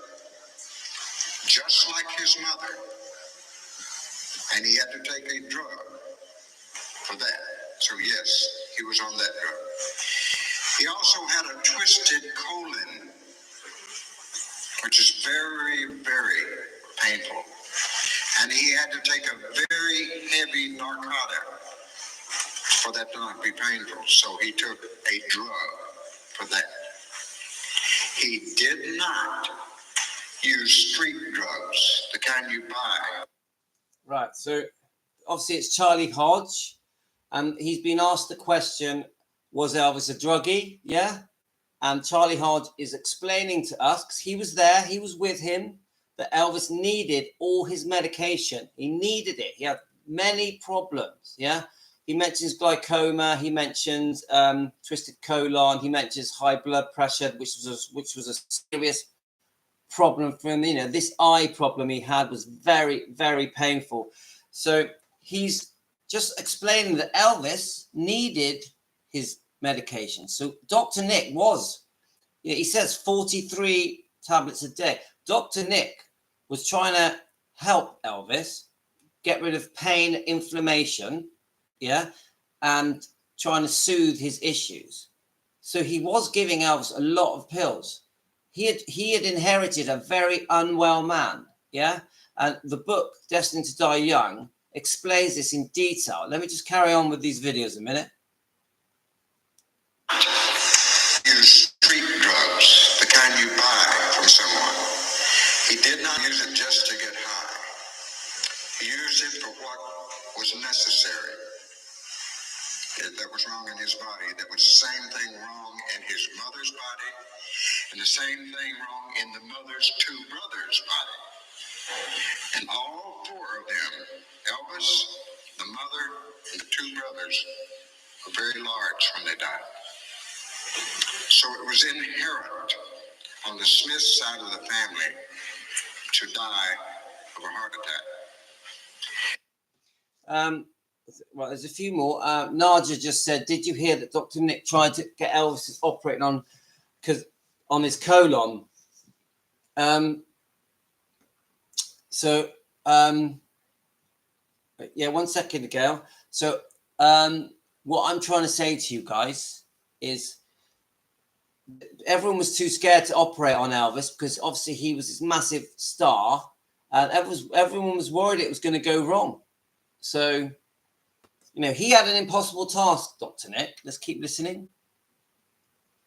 just like his mother, and he had to take a drug for that. So yes, he was on that drug. He also had a twisted colon, which is very, very painful. And he had to take a very heavy narcotic for that to not be painful. So he took a drug for that. He did not use street drugs, the kind you buy. Right, so obviously it's Charlie Hodge, and he's been asked the question, was Elvis a druggie? Yeah. And Charlie Hodge is explaining to us, because he was there, he was with him, that Elvis needed all his medication. He needed it. He had many problems. Yeah. He mentions glaucoma. He mentions twisted colon. He mentions high blood pressure, which was a serious problem for him. You know, this eye problem he had was very, very painful. So he's just explaining that Elvis needed his medication. So Dr. Nick was, you know, he says 43 tablets a day. Dr. Nick was trying to help Elvis get rid of pain, inflammation, yeah, and trying to soothe his issues. So he was giving Elvis a lot of pills. He had inherited a very unwell man, yeah, and the book Destined to Die Young explains this in detail. Let me just carry on with these videos a minute. Use street drugs, the kind you buy from someone. He did not use it just to get high. He used it for what was necessary. That was wrong in his body. That was the same thing wrong in his mother's body, and the same thing wrong in the mother's two brothers' body. And all four of them, Elvis, the mother, and the two brothers, were very large when they died. So it was inherent on the Smith side of the family to die of a heart attack. Well, there's a few more. Naja just said, did you hear that Dr. Nick tried to get Elvis operating on his colon? Yeah, 1 second, Gail. So what I'm trying to say to you guys is everyone was too scared to operate on Elvis because obviously he was this massive star, and everyone was worried it was going to go wrong. So, you know, he had an impossible task, Dr. Nick. Let's keep listening.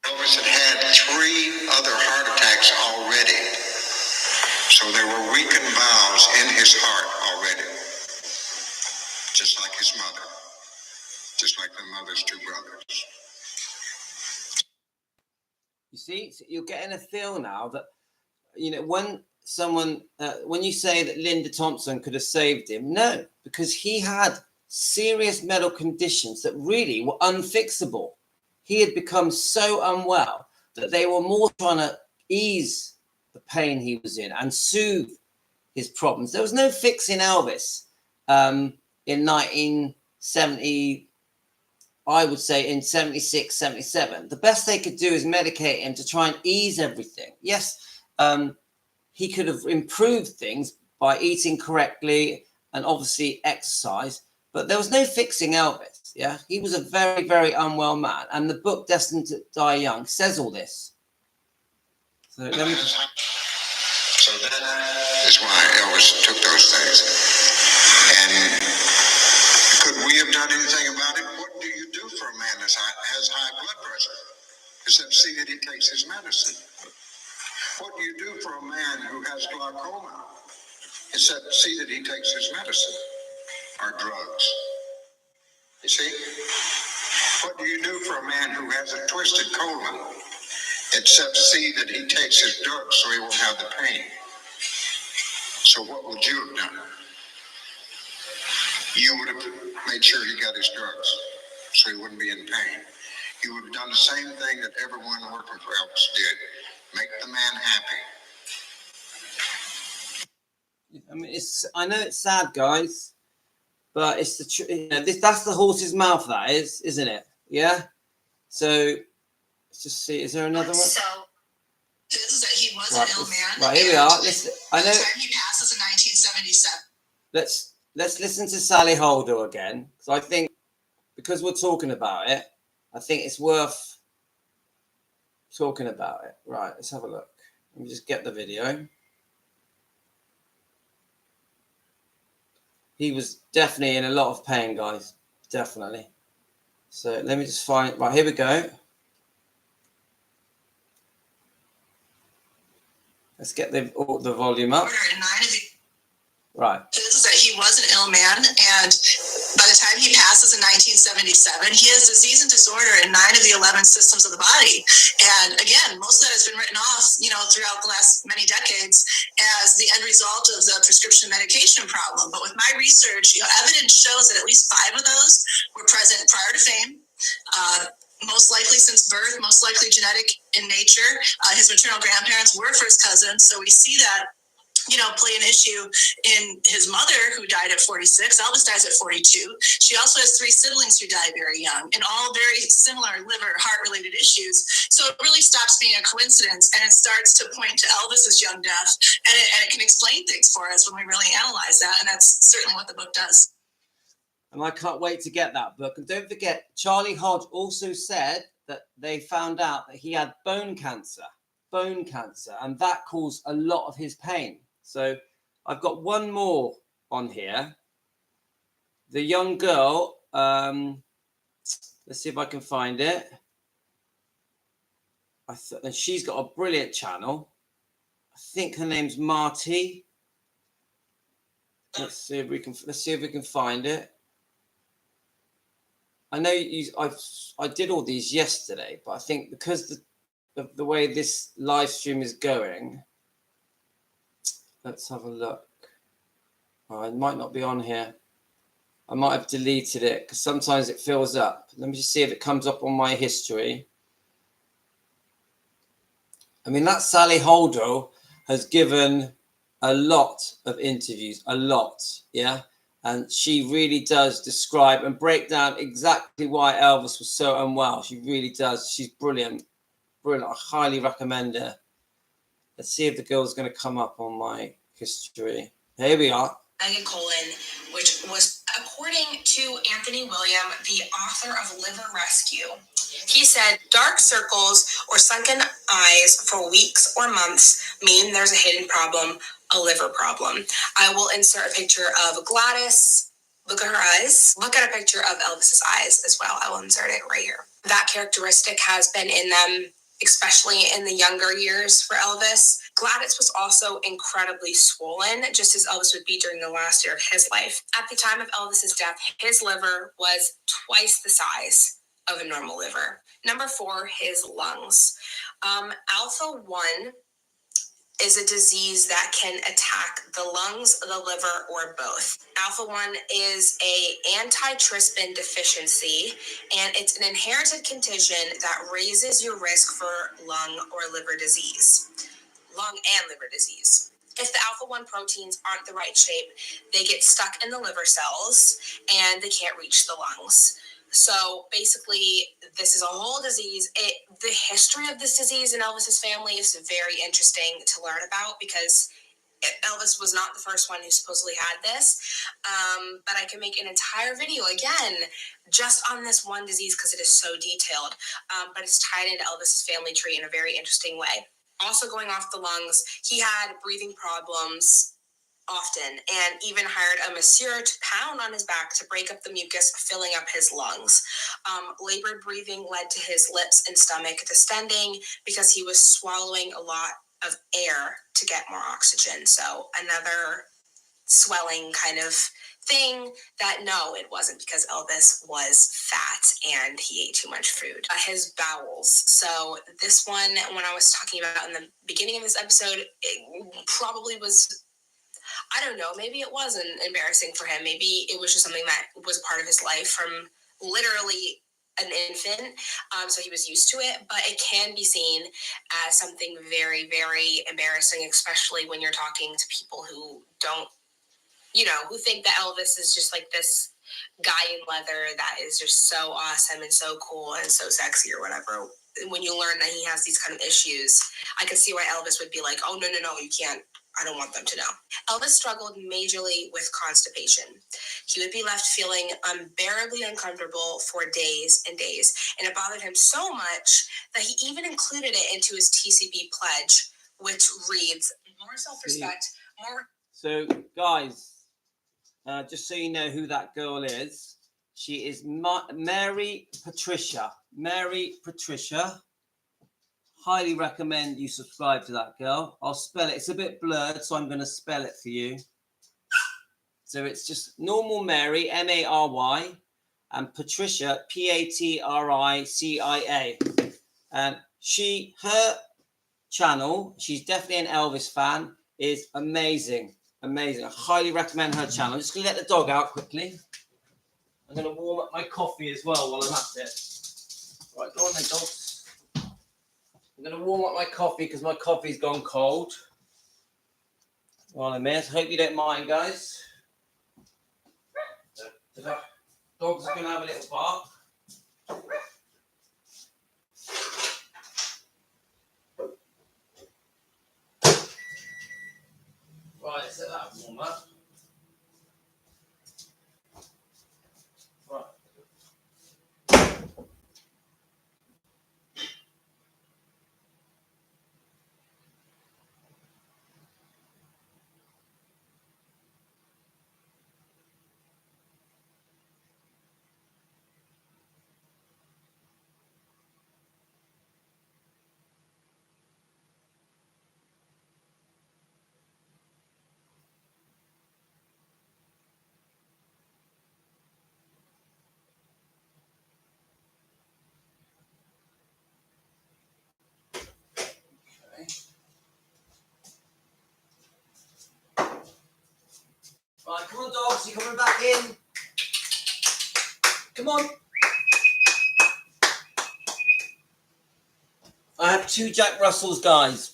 Elvis had 3 other heart attacks already. So there were weakened valves in his heart already. Just like his mother. Just like the mother's 2 brothers. You see, so you're getting a feel now that, you know, when you say that Linda Thompson could have saved him, no, because he had serious medical conditions that really were unfixable. He had become so unwell that they were more trying to ease the pain he was in and soothe his problems. There was no fixing Elvis in 1970, I would say in 76, 77. The best they could do is medicate him to try and ease everything. Yes, he could have improved things by eating correctly and obviously exercise, but there was no fixing Elvis. Yeah, he was a very, very unwell man, and the book Destined to Die Young says all this. So let me. So that is why Elvis took those things. And could we have done anything about it? What do you do for a man that has high blood pressure? Except see that he takes his medicine. What do you do for a man who has glaucoma? Except see that he takes his medicine or drugs. You see? What do you do for a man who has a twisted colon? Except see that he takes his drugs so he won't have the pain. So what would you have done? You would have made sure he got his drugs so he wouldn't be in pain. You would have done the same thing that everyone working for Elvis did. Make the man happy. I mean, I know it's sad, guys, but it's the truth. You know, that's the horse's mouth, that is, isn't it? Yeah. So let's just see. Is there another one? So is that he was Right, an ill man. right, here we are. I know. By the time he passes in 1977. Let's listen to Sally Holder again, because I think, because we're talking about it, I think it's worth talking about it. Right, let's have a look. Let me just get the video. He was definitely in a lot of pain, guys. Definitely. So let me just find. Right, here we go. Let's get the volume up. Right. Is that he was an ill man, and by the time he passes in 1977, he has disease and disorder in 9 of the 11 systems of the body. And again, most of that has been written off, throughout the last many decades as the end result of the prescription medication problem. But with my research, evidence shows that at least 5 of those were present prior to fame. Most likely since birth, most likely genetic in nature. His maternal grandparents were first cousins, so we see that play an issue in his mother, who died at 46. Elvis dies at 42. She also has 3 siblings who died very young, and all very similar liver, heart-related issues. So it really stops being a coincidence, and it starts to point to Elvis's young death, and it can explain things for us when we really analyze that, and that's certainly what the book does. And I can't wait to get that book. And don't forget, Charlie Hodge also said that they found out that he had bone cancer, and that caused a lot of his pain. So I've got one more on here. The young girl, let's see if I can find it. And she's got a brilliant channel. I think her name's Marty. Let's see if we can find it. I know I did all these yesterday, but I think because the way this live stream is going, let's have a look. Oh, it might not be on here. I might have deleted it because sometimes it fills up. Let me just see if it comes up on my history. I mean, that Sally Holder has given a lot of interviews, yeah? And she really does describe and break down exactly why Elvis was so unwell. She really does. She's brilliant. I highly recommend her. Let's see if the girl's going to come up on my history. Here we are. Colon, which was, according to Anthony William, the author of Liver Rescue. He said, dark circles or sunken eyes for weeks or months mean there's a hidden problem, a liver problem. I will insert a picture of Gladys. Look at her eyes. Look at a picture of Elvis's eyes as well. I will insert it right here. That characteristic has been in them, especially in the younger years for Elvis. Gladys was also incredibly swollen, just as Elvis would be during the last year of his life. At the time of Elvis's death, his liver was twice the size of a normal liver. Number 4, his lungs. Alpha-1 is a disease that can attack the lungs, the liver, or both. Alpha-1 is a antitrispin deficiency, and it's an inherited condition that raises your risk for lung or liver disease. Lung and liver disease. If the alpha-1 proteins aren't the right shape, they get stuck in the liver cells and they can't reach the lungs. So basically, this is a whole disease. The history of this disease in Elvis's family is very interesting to learn about because Elvis was not the first one who supposedly had this, but I can make an entire video again just on this one disease because it is so detailed, but it's tied into Elvis's family tree in a very interesting way. Also going off the lungs, he had breathing problems often and even hired a masseur to pound on his back to break up the mucus filling up his lungs. Labored breathing led to his lips and stomach distending because he was swallowing a lot of air to get more oxygen. So another swelling kind of thing that no, it wasn't because Elvis was fat and he ate too much food. His bowels. So this one, when I was talking about in the beginning of this episode, it probably was, I don't know, maybe it wasn't embarrassing for him. Maybe it was just something that was part of his life from literally an infant. So he was used to it, but it can be seen as something very, very embarrassing, especially when you're talking to people who don't, who think that Elvis is just like this guy in leather that is just so awesome and so cool and so sexy or whatever. When you learn that he has these kind of issues, I can see why Elvis would be like, oh, no, you can't. I don't want them to know. Elvis struggled majorly with constipation. He would be left feeling unbearably uncomfortable for days and days, and it bothered him so much that he even included it into his TCB pledge, which reads, more self-respect, more... So, guys, just so you know who that girl is, she is Mary Patricia. Mary Patricia. Highly recommend you subscribe to that girl. I'll spell it. It's a bit blurred, so I'm going to spell it for you. So it's just normal Mary, M-A-R-Y, and Patricia, P-A-T-R-I-C-I-A. And her channel, she's definitely an Elvis fan, is amazing. Amazing. I highly recommend her channel. I'm just going to let the dog out quickly. I'm going to warm up my coffee as well while I'm at it. Right, go on then, dogs. I'm going to warm up my coffee because my coffee's gone cold. While I'm here, hope you don't mind, guys. The dogs are going to have a little bark. Right, let's let that warm up. Right. Right, come on, dogs, you're coming back in. Come on. I have 2 Jack Russells, guys.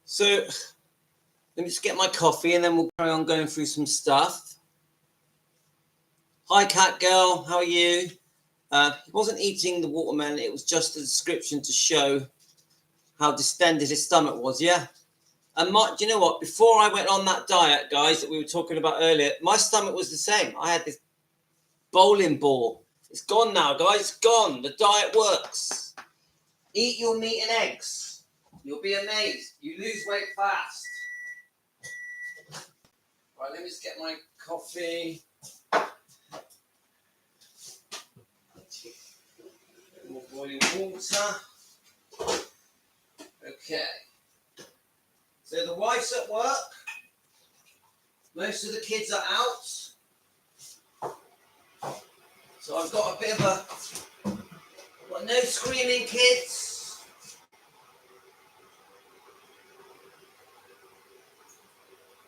So let me just get my coffee and then we'll carry on going through some stuff. Hi, cat girl, how are you? He wasn't eating the watermelon, it was just a description to show how distended his stomach was, yeah? And do you know what? Before I went on that diet, guys, that we were talking about earlier, my stomach was the same. I had this bowling ball. It's gone now, guys. It's gone. The diet works. Eat your meat and eggs. You'll be amazed. You lose weight fast. Right, let me just get my coffee. More boiling water. Okay. So the wife's at work. Most of the kids are out. So I've got a bit of no screaming kids.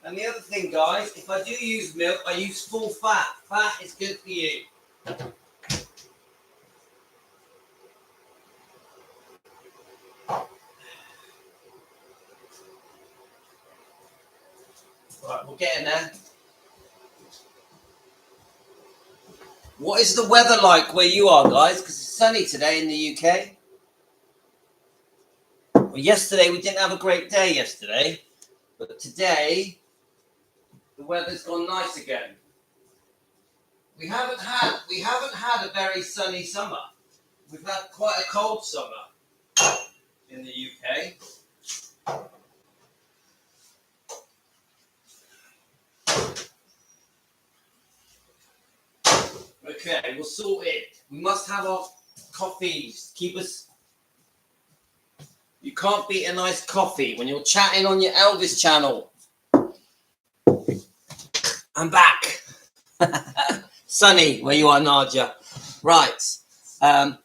And the other thing, guys, if I do use milk, I use full fat. Fat is good for you. Right, we'll get in there. What is the weather like where you are, guys? Because it's sunny today in the UK. Well, yesterday we didn't have a great day yesterday, but today the weather's gone nice again. We haven't had a very sunny summer. We've had quite a cold summer in the UK. Okay, we'll sort it. We must have our coffees. Keep us. You can't beat a nice coffee when you're chatting on your Elvis channel. I'm back. Sunny, where you are, Nadia. Right. The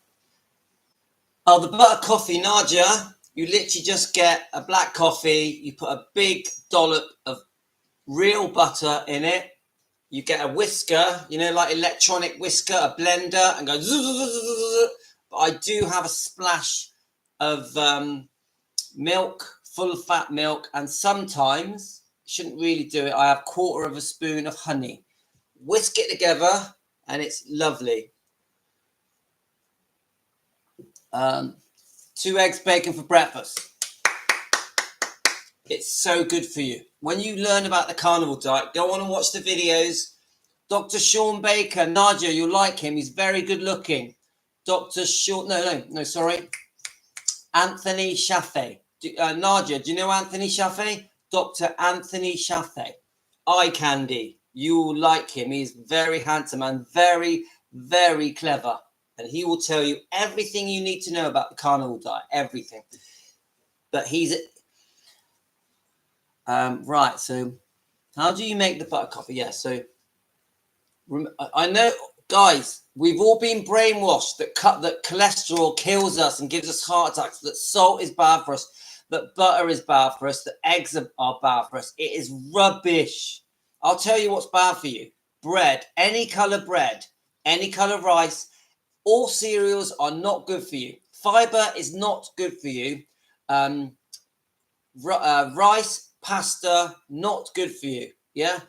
butter coffee, Nadia, you literally just get a black coffee. You put a big dollop of real butter in it. You get a whisker, like electronic whisker, a blender, and go. But I do have a splash of milk, full fat milk, and sometimes, shouldn't really do it, I have 1/4 of a spoon of honey. Whisk it together, and it's lovely. 2 eggs, bacon for breakfast. It's so good for you. When you learn about the carnivore diet, go on and watch the videos. Dr. Sean Baker, Nadia, you'll like him. He's very good looking. Dr. Sean, sorry. Anthony Chaffee. Nadia, do you know Anthony Chaffee? Dr. Anthony Chaffee. Eye candy. You will like him. He's very handsome and very, very clever. And he will tell you everything you need to know about the carnivore diet. Everything. But he's... right, so how do you make the butter coffee? Yeah, so I know, guys, we've all been brainwashed that cholesterol kills us and gives us heart attacks, that salt is bad for us, that butter is bad for us, that eggs are bad for us. It is rubbish. I'll tell you what's bad for you. Bread, any color bread, any color rice, all cereals are not good for you. Fiber is not good for you. Rice, pasta, not good for you. Yeah.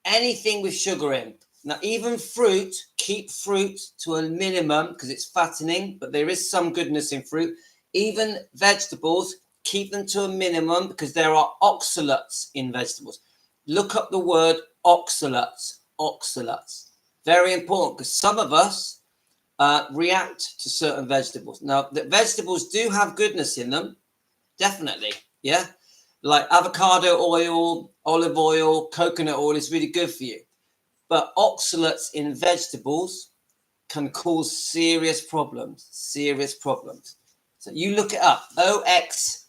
Anything with sugar in. Now, even fruit, keep fruit to a minimum because it's fattening, but there is some goodness in fruit. Even vegetables, keep them to a minimum because there are oxalates in vegetables. Look up the word oxalates. Oxalates. Very important because some of us react to certain vegetables. Now, the vegetables do have goodness in them. Definitely. Yeah. Like avocado oil, olive oil, coconut oil is really good for you. But oxalates in vegetables can cause serious problems. Serious problems. So you look it up. Oxalates.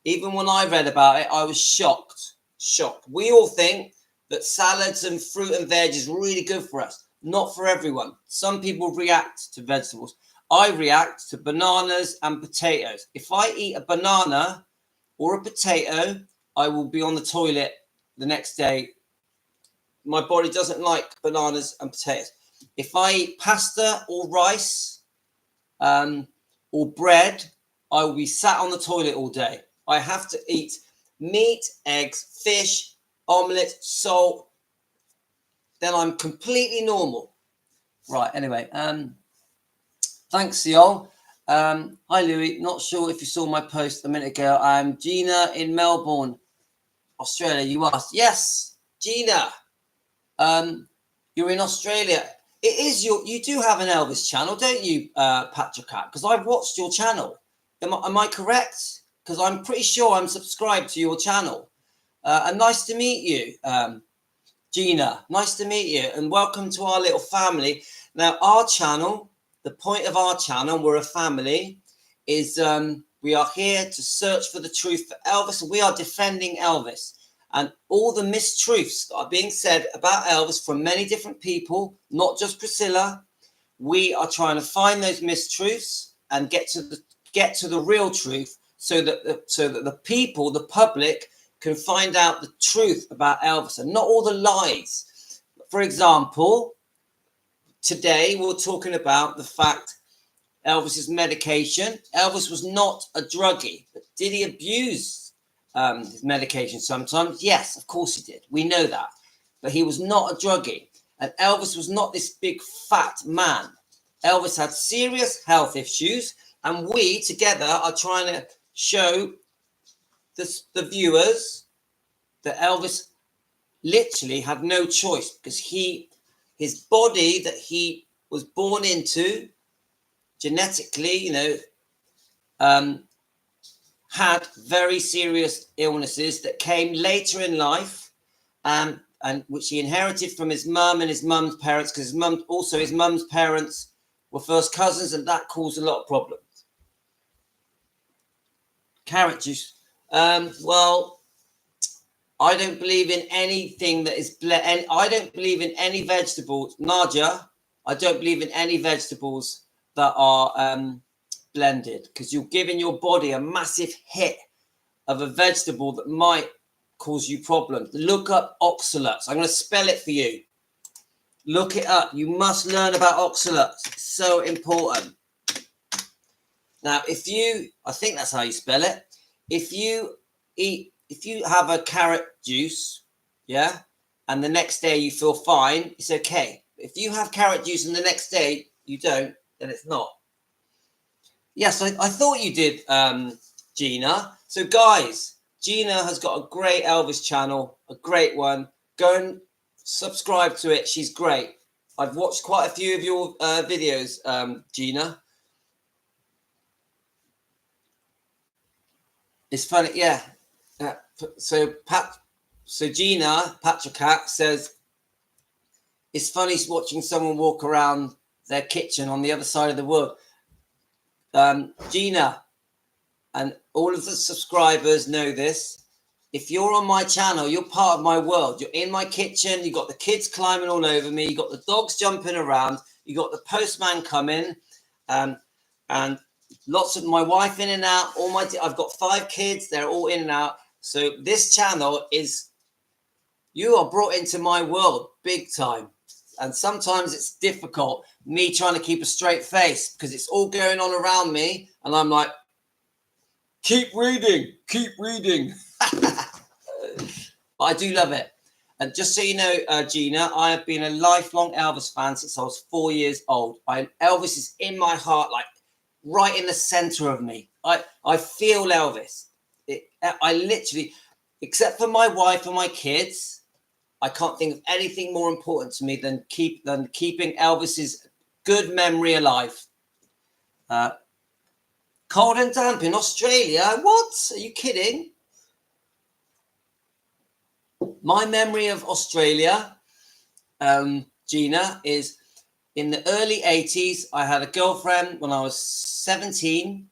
Even when I read about it, I was shocked. Shocked. We all think that salads and fruit and veg is really good for us. Not for everyone. Some people react to vegetables. I react to bananas and potatoes. If I eat a banana or a potato, I will be on the toilet the next day. My body doesn't like bananas and potatoes. If I eat pasta or rice or bread, I will be sat on the toilet all day. I have to eat meat, eggs, fish, omelette, salt. Then I'm completely normal. Right, anyway. Thanks, y'all. Hi, Louis. Not sure if you saw my post a minute ago. I'm Gina in Melbourne, Australia. You asked. Yes, Gina. You're in Australia. It is you do have an Elvis channel, don't you, Patrick? Because I've watched your channel. Am I correct? Because I'm pretty sure I'm subscribed to your channel. And nice to meet you, Gina. Nice to meet you. And welcome to our little family. Now, our channel, the point of our channel, we're a family, is we are here to search for the truth for Elvis. And we are defending Elvis. And all the mistruths that are being said about Elvis from many different people, not just Priscilla, we are trying to find those mistruths and get to the real truth, so that the people, the public, can find out the truth about Elvis and not all the lies. For example, today we're talking about the fact Elvis's medication. Elvis was not a druggie, but did he abuse his medication sometimes? Yes, of course he did. We know that. But he was not a druggie. And Elvis was not this big fat man. Elvis had serious health issues, And we together are trying to show the viewers that Elvis literally had no choice, because his body that he was born into genetically, you know, had very serious illnesses that came later in life, and which he inherited from his mum and his mum's parents, because his mum's parents were first cousins, and that caused a lot of problems. Carrot juice. Well, I don't believe in anything that is I don't believe in any vegetables, Nadia. I don't believe in any vegetables that are blended, because you're giving your body a massive hit of a vegetable that might cause you problems. Look up oxalates. I'm going to spell it for you. Look it up. You must learn about oxalates. It's so important. Now, I think that's how you spell it. If you have a carrot juice, yeah, and the next day you feel fine, it's okay. If you have carrot juice and the next day you don't, then it's not. Yes, I thought you did, Gina. So guys, Gina has got a great Elvis channel, a great one. Go and subscribe to it. She's great. I've watched quite a few of your videos, Gina. It's funny, yeah. So Gina Patrick says it's funny watching someone walk around their kitchen on the other side of the world. Gina, and all of the subscribers know this. If you're on my channel, you're part of my world. You're in my kitchen. You got the kids climbing all over me. You got the dogs jumping around. You got the postman coming, and lots of my wife in and out. I've got 5 kids. They're all in and out. So this channel you are brought into my world big time. And sometimes it's difficult, me trying to keep a straight face, because it's all going on around me. And I'm like, keep reading. But I do love it. And just so you know, Gina, I have been a lifelong Elvis fan since I was 4 years old. Elvis is in my heart, like right in the center of me. I feel Elvis. I literally, except for my wife and my kids, I can't think of anything more important to me than keeping Elvis's good memory alive. Cold and damp in Australia? What? Are you kidding? My memory of Australia, Gina, is in the early 80s. I had a girlfriend when I was 16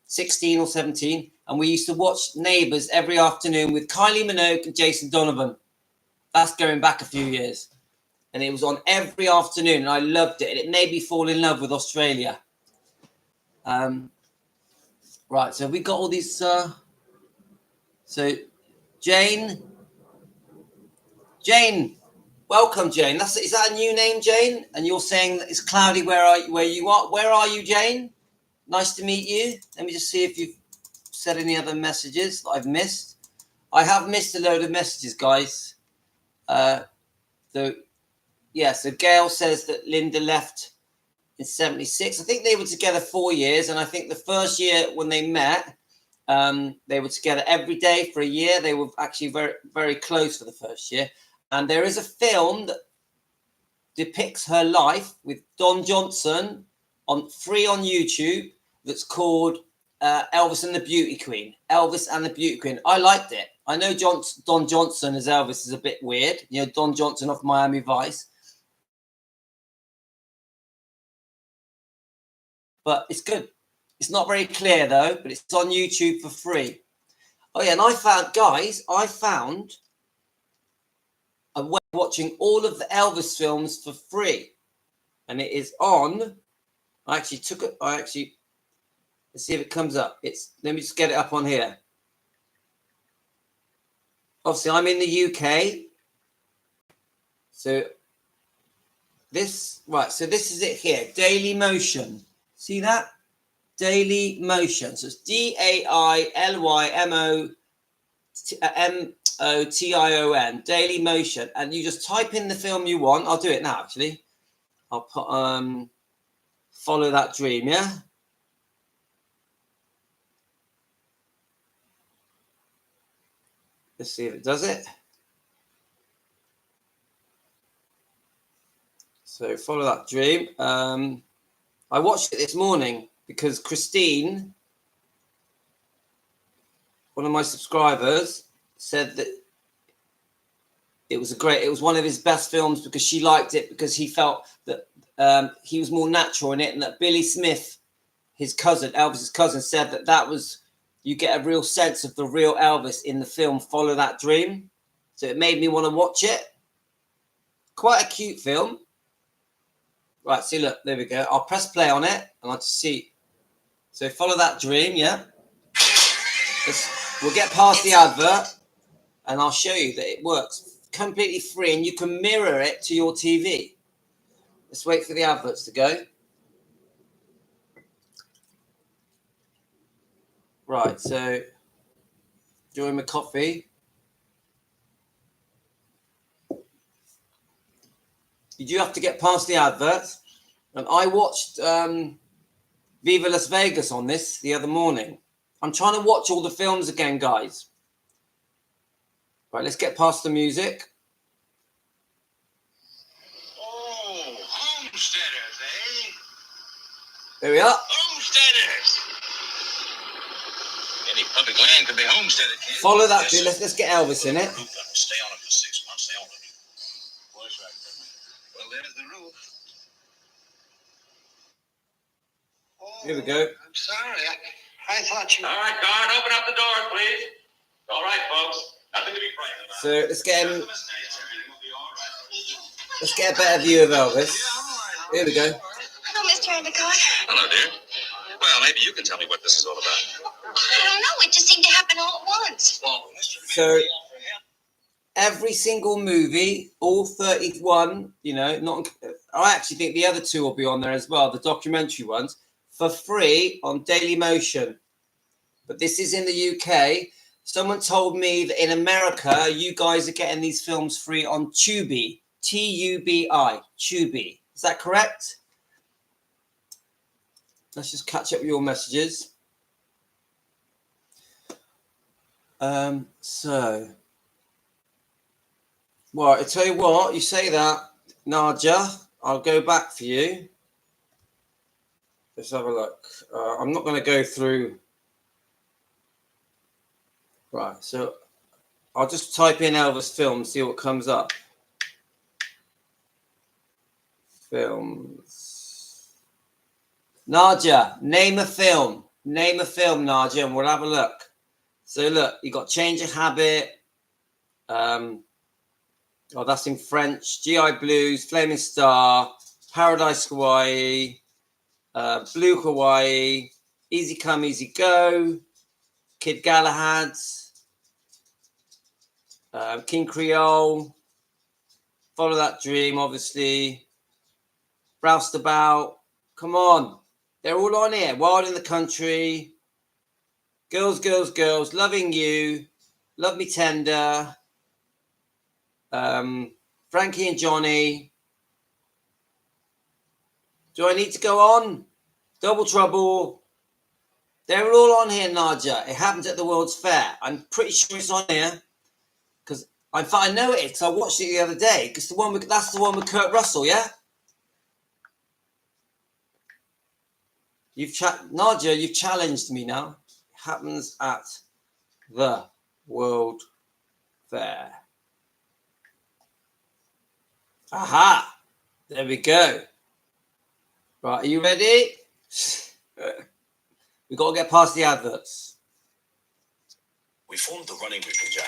or 17, and we used to watch Neighbours every afternoon with Kylie Minogue and Jason Donovan. That's going back a few years. And it was on every afternoon, and I loved it. And it made me fall in love with Australia. Right, so we got all these. So Jane, welcome, Jane. Is that a new name, Jane? And you're saying that it's cloudy where you are? Where are you, Jane? Nice to meet you. Let me just see if you've said any other messages that I've missed. I have missed a load of messages, guys. So Gail says that Linda left in 76. I think they were together 4 years, and I think the first year when they met, they were together every day for a year. They were actually very, very close for the first year. And there is a film that depicts her life with Don Johnson free on YouTube that's called Elvis and the Beauty Queen. Elvis and the Beauty Queen. I liked it. I know Don Johnson as Elvis is a bit weird. You know, Don Johnson off Miami Vice. But it's good. It's not very clear, though, but it's on YouTube for free. Oh, yeah, and I found a way of watching all of the Elvis films for free. And it is on... let's see if it comes up. Let me just get it up on here. Obviously, I'm in the UK. So this is it here. Daily Motion. See that? Daily Motion. So it's DAILYMOTION. Daily Motion. And you just type in the film you want. I'll do it now, actually. I'll put Follow That Dream, yeah? Let's see if it does it. So follow that dream. I watched it this morning because Christine, one of my subscribers, said that it was one of his best films because she liked it because he felt that he was more natural in it, and that Billy Smith, his cousin, Elvis's cousin, said that was, you get a real sense of the real Elvis in the film Follow That Dream. So it made me want to watch it. Quite a cute film. Right, see, look, there we go. I'll press play on it and I'll just see. So Follow That Dream, yeah. We'll get past the advert and I'll show you that it works completely free and you can mirror it to your TV. Let's wait for the adverts to go. Right, so enjoying my coffee. You do have to get past the adverts. And I watched Viva Las Vegas on this the other morning. I'm trying to watch all the films again, guys. Right, let's get past the music. Oh, homesteaders, eh? There we are. Homesteaders. Any public land could be homesteaded. Follow that through. Let's get Elvis in it. Stay on it for 6 months. Stay on it. Well, there's the roof. Here we go. I'm sorry. I thought you... All right, guard, open up the doors, please. All right, folks. Nothing to be frightened about. So let's get him. Just a mistake. Everything will be all right. Let's get a better view of Elvis. Here we go. Hello, Mr. Endicott. Hello, dear. Well, maybe you can tell me what this is all about. I don't know. It just seemed to happen all at once. Well, So every single movie, all 31, you know, not. I actually think the other two will be on there as well, the documentary ones, for free on Daily Motion. But this is in the UK. Someone told me that in America, you guys are getting these films free on Tubi. Tubi. Tubi. Is that correct? Let's just catch up with your messages. Well, I tell you what, you say that, Nadia, I'll go back for you. Let's have a look. I'm not going to go through. Right, so I'll just type in Elvis film, see what comes up. Films. Nadia, name a film. Name a film, Nadia, and we'll have a look. So look, you got Change of Habit. Oh, that's in French. GI Blues, Flaming Star, Paradise Hawaii, Blue Hawaii, Easy Come, Easy Go, Kid Galahad's, King Creole, Follow That Dream, obviously, Roustabout. Come on, they're all on here. Wild in the Country, Girls, Girls, Girls, Loving You, Love Me Tender, Frankie and Johnny. Do I need to go on? Double Trouble. They're all on here, Nadia. It happens at the World's Fair. I'm pretty sure it's on here because I know it because I watched it the other day. Because that's the one with Kurt Russell, yeah. Nadia, you've challenged me now. It happens at the World Fair. Aha! There we go. Right, are you ready? We've got to get past the adverts. We formed the running group with Jan,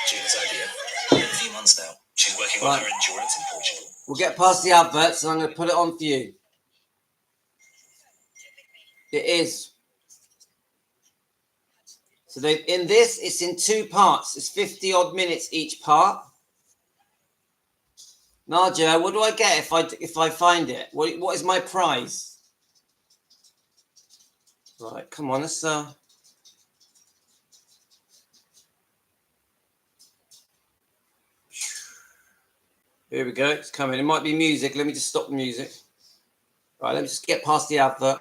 Gina's idea. In a few months now, she's working on her endurance in Portugal. We'll get past the adverts and I'm going to put it on for you. It is. So in this, it's in 2 parts. It's 50 odd minutes each part. Nadia, what do I get if I find it? What is my prize? Right, come on, let's here we go, it's coming. It might be music. Let me just stop the music. Right, let me just get past the advert.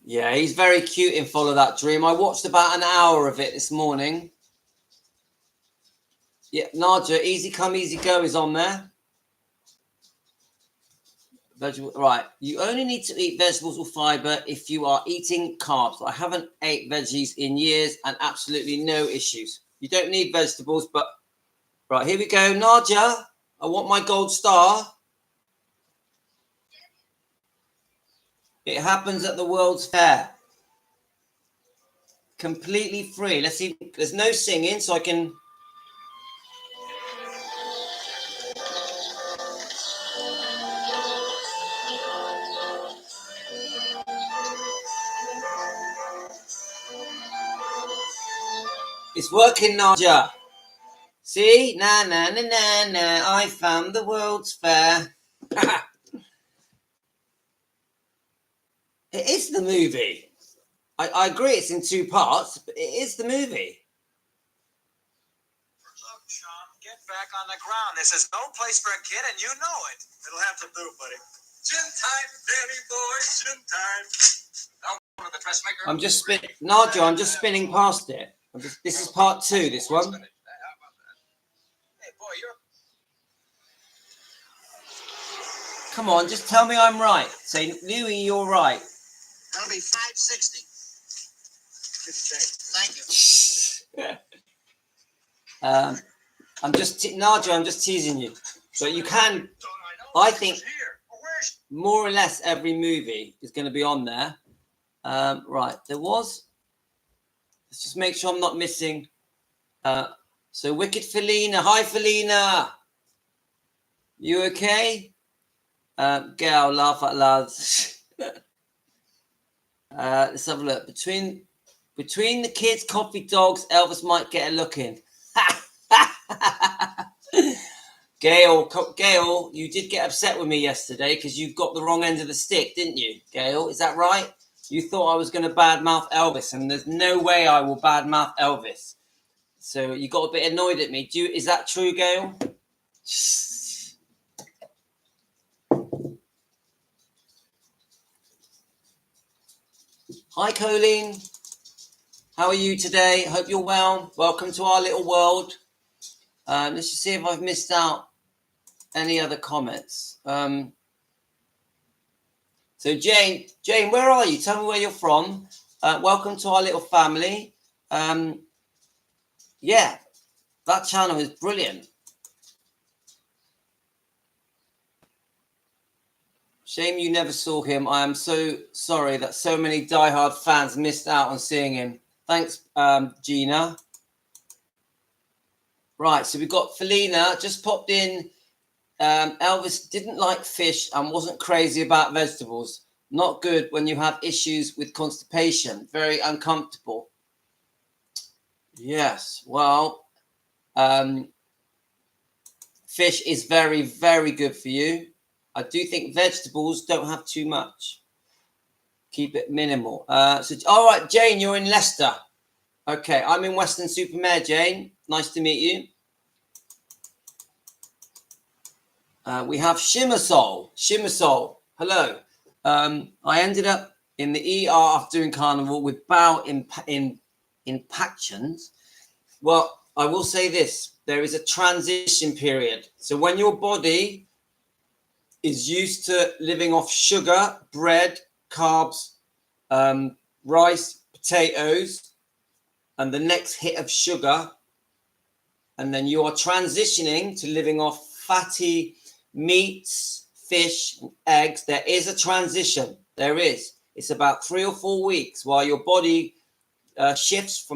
Yeah, he's very cute in Follow That Dream. I watched about an hour of it this morning. Yeah, Nadia, Easy Come, Easy Go is on there. Vegetable, right. You only need to eat vegetables or fiber if you are eating carbs. I haven't ate veggies in years and absolutely no issues. You don't need vegetables, but right, here we go. Nadia, I want my gold star. It happens at the World's Fair. Completely free. Let's see. There's no singing, so I can. It's working, Nadia. See? Na, na, na, na, na. I found the World's Fair. It is the movie. I agree it's in two parts, but it is the movie. Look, Sean, get back on the ground. This is no place for a kid, and you know it. It'll have to do, buddy. Gym time, Danny boy, gym time. Now go to the dressmaker. I'm just spinning. Nadia, I'm just spinning past it. This is part two, this one. Hey, boy, you're... Come on, just tell me I'm right. Say, Louis, you're right. That'll be 560. Thank you. I'm just Nadia. I'm just teasing you, but you can. I think more or less every movie is going to be on there. Right, there was. Let's just make sure I'm not missing. So Wicked Felina, hi Felina. You okay? Gal, laugh at lads. Let's have a look. Between the kids, coffee dogs, Elvis might get a look in. Gail, you did get upset with me yesterday because you got the wrong end of the stick, didn't you, Gail? Is that right? You thought I was going to badmouth Elvis, and there's no way I will badmouth Elvis. So you got a bit annoyed at me. Is that true, Gail? Hi, Colleen. How are you today? Hope you're well. Welcome to our little world. Let's just see if I've missed out any other comments. So Jane, where are you? Tell me where you're from. Welcome to our little family. Yeah, that channel is brilliant. Shame you never saw him. I am so sorry that so many diehard fans missed out on seeing him. Thanks, Gina. Right, so we've got Felina just popped in. Elvis didn't like fish and wasn't crazy about vegetables. Not good when you have issues with constipation. Very uncomfortable. Yes, well, fish is very, very good for you. I do think vegetables don't have too much. Keep it minimal. All right, Jane, you're in Leicester. Okay, I'm in Weston-super-Mare, Jane. Nice to meet you. We have Shimmersol. Hello. I ended up in the ER after doing carnival with bowel impactions. Well, I will say this. There is a transition period. So when your body is used to living off sugar, bread, carbs, rice, potatoes, and the next hit of sugar, and then you are transitioning to living off fatty meats, fish, and eggs. There is a transition. There is. It's about 3 or 4 weeks while your body gets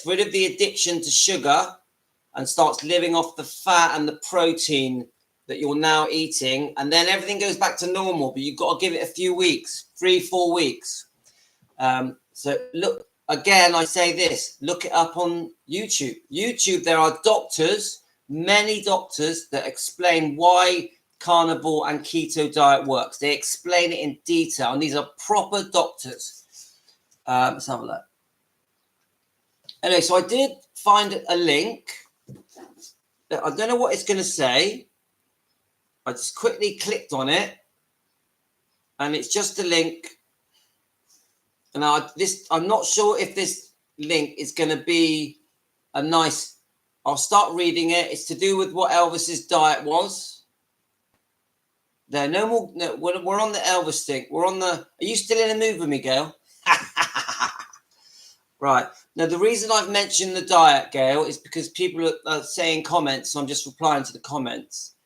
rid of the addiction to sugar and starts living off the fat and the protein that you're now eating, and then everything goes back to normal, but you've got to give it a few weeks, 3-4 weeks. So look, again, I say this, look it up on YouTube. There are doctors, many doctors that explain why carnivore and keto diet works. They explain it in detail, and these are proper doctors. Let's have a look. Anyway, so I did find a link. I don't know what it's going to say. I just quickly clicked on it, and it's just a link And I'm not sure if this link is going to be a nice. I'll start reading it. It's to do with what Elvis's diet was. There, no more. No, we're on the Elvis thing. We're on the. Are you still in a mood with me, Gail? Right. Now, the reason I've mentioned the diet, Gail, is because people are saying comments. So I'm just replying to the comments.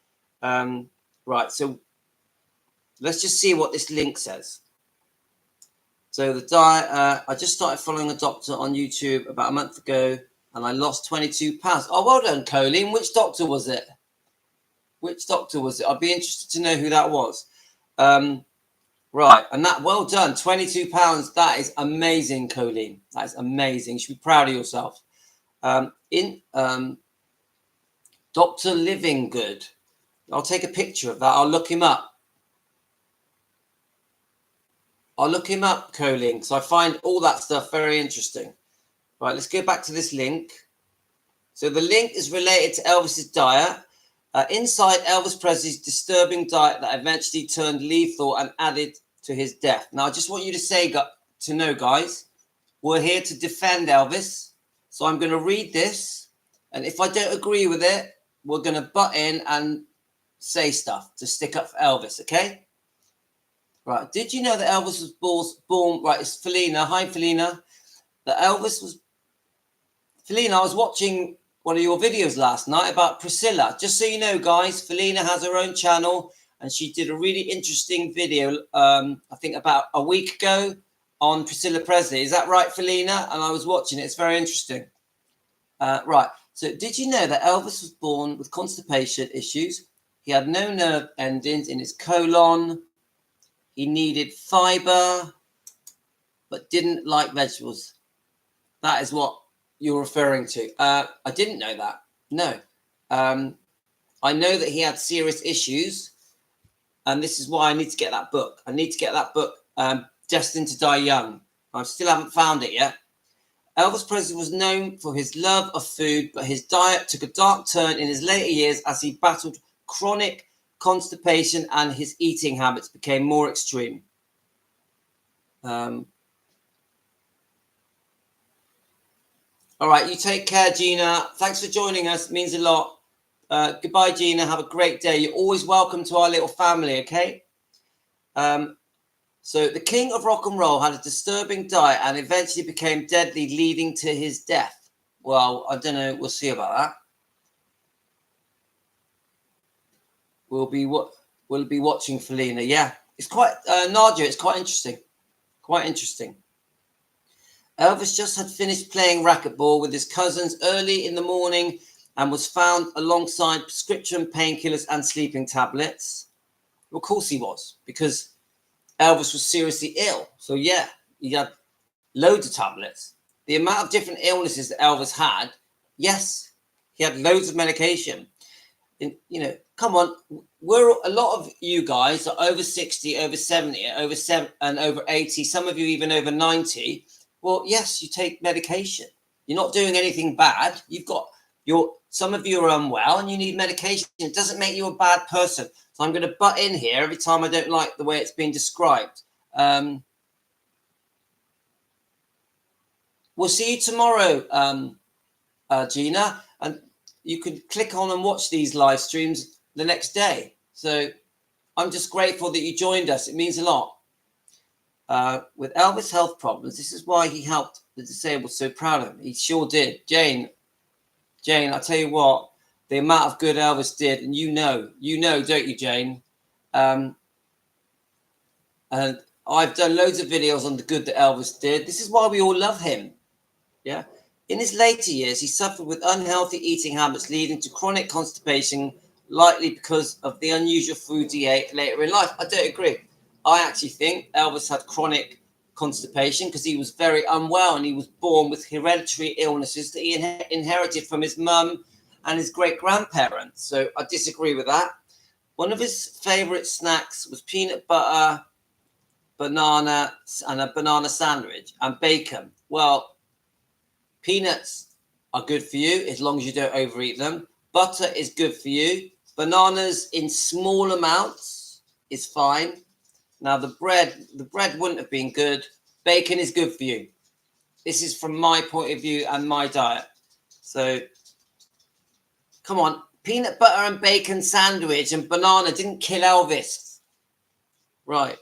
Right. So let's just see what this link says. So the diet. I just started following a doctor on YouTube about a month ago, and I lost 22 pounds. Oh, well done, Colleen. Which doctor was it? Which doctor was it? I'd be interested to know who that was. Right, and that, well done, 22 pounds. That is amazing, Colleen. That is amazing. You should be proud of yourself. Dr. Living Good. I'll take a picture of that. I'll look him up. Colleen, because I find all that stuff very interesting. Right, let's go back to this link. So the link is related to Elvis's diet. Inside Elvis Presley's disturbing diet that eventually turned lethal and added to his death. Now, I just want you to know, guys, we're here to defend Elvis. So I'm going to read this. And if I don't agree with it, we're going to butt in and say stuff to stick up for Elvis, okay? Right. Did you know that Elvis was born right, it's Felina. Hi, Felina. That Elvis was... Felina, I was watching one of your videos last night about Priscilla. Just so you know, guys, Felina has her own channel, and she did a really interesting video, I think about a week ago, on Priscilla Presley. Is that right, Felina? And I was watching it. It's very interesting. Right. So did you know that Elvis was born with constipation issues? He had no nerve endings in his colon. He needed fiber, but didn't like vegetables. That is what you're referring to. I didn't know that. No. I know that he had serious issues, and this is why I need to get that book. I need to get that book, Destined to Die Young. I still haven't found it yet. Elvis Presley was known for his love of food, but his diet took a dark turn in his later years as he battled chronic constipation and his eating habits became more extreme. All right, you take care, Gina. Thanks for joining us. It means a lot. Goodbye, Gina. Have a great day. You're always welcome to our little family, okay? So the king of rock and roll had a disturbing diet and eventually became deadly, leading to his death. Well, I don't know. We'll see about that. We'll be watching Felina. Yeah, it's quite Nadia. It's quite interesting. Quite interesting. Elvis just had finished playing racquetball with his cousins early in the morning and was found alongside prescription painkillers and sleeping tablets. Well, of course he was, because Elvis was seriously ill. So yeah, he had loads of tablets. The amount of different illnesses that Elvis had, yes, he had loads of medication. And, you know, come on, a lot of you guys are over 60, over 70, and over 80, some of you even over 90. Well, yes, you take medication. You're not doing anything bad. Some of you are unwell and you need medication. It doesn't make you a bad person. So I'm going to butt in here every time I don't like the way it's being described. We'll see you tomorrow, Gina. And you can click on and watch these live streams the next day. So I'm just grateful that you joined us. It means a lot. With Elvis' health problems, this is why he helped the disabled. So proud of him. He sure did. Jane, I tell you what, the amount of good Elvis did, and you know, don't you, Jane? And I've done loads of videos on the good that Elvis did. This is why we all love him. Yeah. In his later years, he suffered with unhealthy eating habits, leading to chronic constipation, likely because of the unusual foods he ate later in life. I don't agree. I actually think Elvis had chronic constipation because he was very unwell and he was born with hereditary illnesses that he inherited from his mum and his great-grandparents. So I disagree with that. One of his favorite snacks was peanut butter, banana, and a banana sandwich and bacon. Well, peanuts are good for you as long as you don't overeat them. Butter is good for you. Bananas in small amounts is fine. Now, the bread wouldn't have been good. bacon is good for you. This is from my point of view and my diet. So, come on. Peanut butter and bacon sandwich and banana didn't kill Elvis. Right.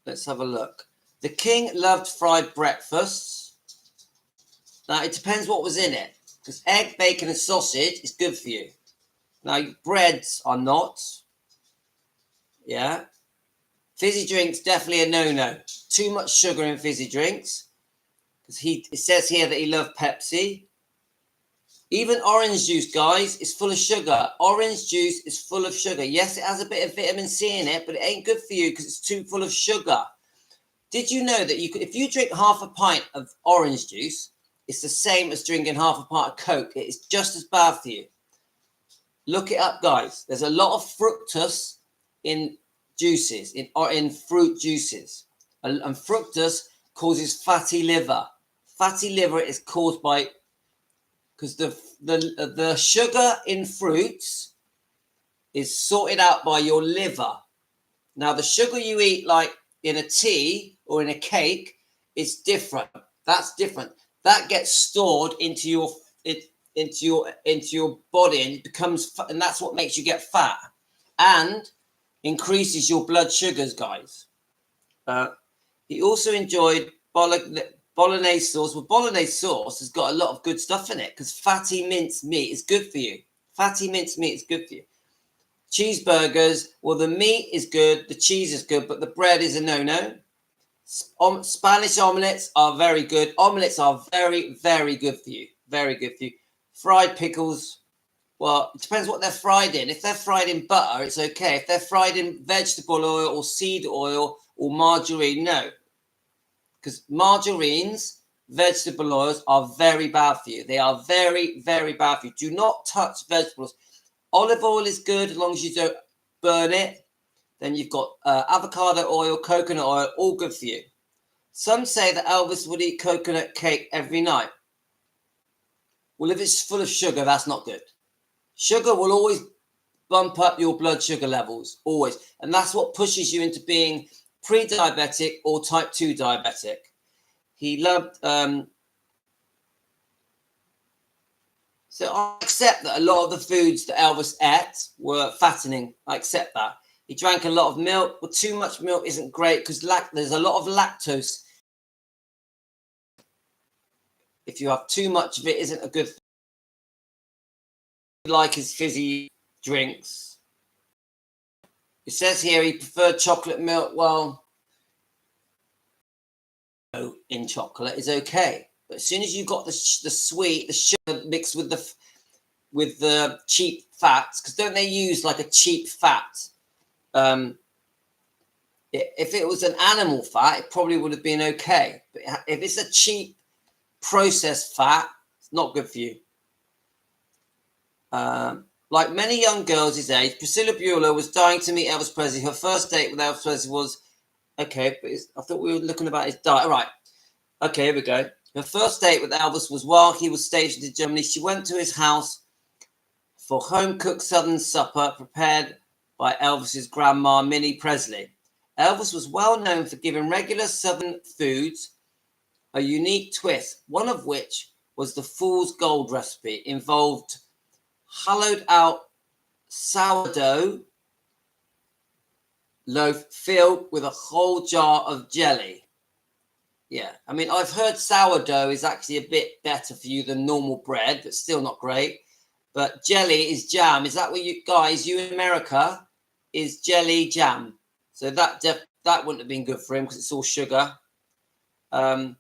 Let's have a look. The king loved fried breakfasts. Now, it depends what was in it. Because egg, bacon and sausage is good for you. Now, breads are not. Yeah. Fizzy drinks, definitely a no-no. Too much sugar in fizzy drinks. Because it says here that he loved Pepsi. Even orange juice, guys, is full of sugar. Orange juice is full of sugar. Yes, it has a bit of vitamin C in it, but it ain't good for you because it's too full of sugar. Did you know that if you drink half a pint of orange juice, it's the same as drinking half a pint of Coke. It is just as bad for you. Look it up, guys. There's a lot of fructose in juices, in fruit juices. And fructose causes fatty liver. Fatty liver is caused by... because the sugar in fruits is sorted out by your liver. Now, the sugar you eat, like in a tea or in a cake, is different. That's different. That gets stored into your body, and it becomes, and that's what makes you get fat and increases your blood sugars, guys. He also enjoyed bolognese sauce. Well, bolognese sauce has got a lot of good stuff in it because fatty minced meat is good for you. Fatty minced meat is good for you. Cheeseburgers, well, the meat is good, the cheese is good, but the bread is a no-no. Spanish omelets are very good. Omelets are very, very good for you. Very good for you. Fried pickles, well, it depends what they're fried in. If they're fried in butter, it's okay. If they're fried in vegetable oil or seed oil or margarine, no. Because margarines, vegetable oils are very bad for you. They are very, very bad for you. Do not touch vegetables. Olive oil is good as long as you don't burn it. Then you've got avocado oil, coconut oil, all good for you. Some say that Elvis would eat coconut cake every night. Well, if it's full of sugar, that's not good. Sugar will always bump up your blood sugar levels, always. And that's what pushes you into being pre-diabetic or type 2 diabetic. He loved... so I accept that a lot of the foods that Elvis ate were fattening. I accept that. He drank a lot of milk. Well, too much milk isn't great because there's a lot of lactose. If you have too much of it, isn't a good thing. Like his fizzy drinks. It says here he preferred chocolate milk. Well, in chocolate is okay. But as soon as you've got the sweet, the sugar mixed with the cheap fats, because don't they use like a cheap fat? If it was an animal fat, it probably would have been okay. But if it's a cheap processed fat, it's not good for you. Like many young girls his age, Priscilla Bueller was dying to meet Elvis Presley. Her first date with Elvis Presley was... okay, but I thought we were looking about his diet. All right. Okay, here we go. Her first date with Elvis was while he was stationed in Germany. She went to his house for home-cooked Southern supper prepared by Elvis's grandma, Minnie Presley. Elvis was well known for giving regular Southern foods a unique twist, one of which was the Fool's Gold recipe. Involved hollowed-out sourdough loaf filled with a whole jar of jelly. Yeah, I mean, I've heard sourdough is actually a bit better for you than normal bread, but still not great. But jelly is jam. Is that what you guys, you in America, is jelly jam? So that wouldn't have been good for him because it's all sugar. And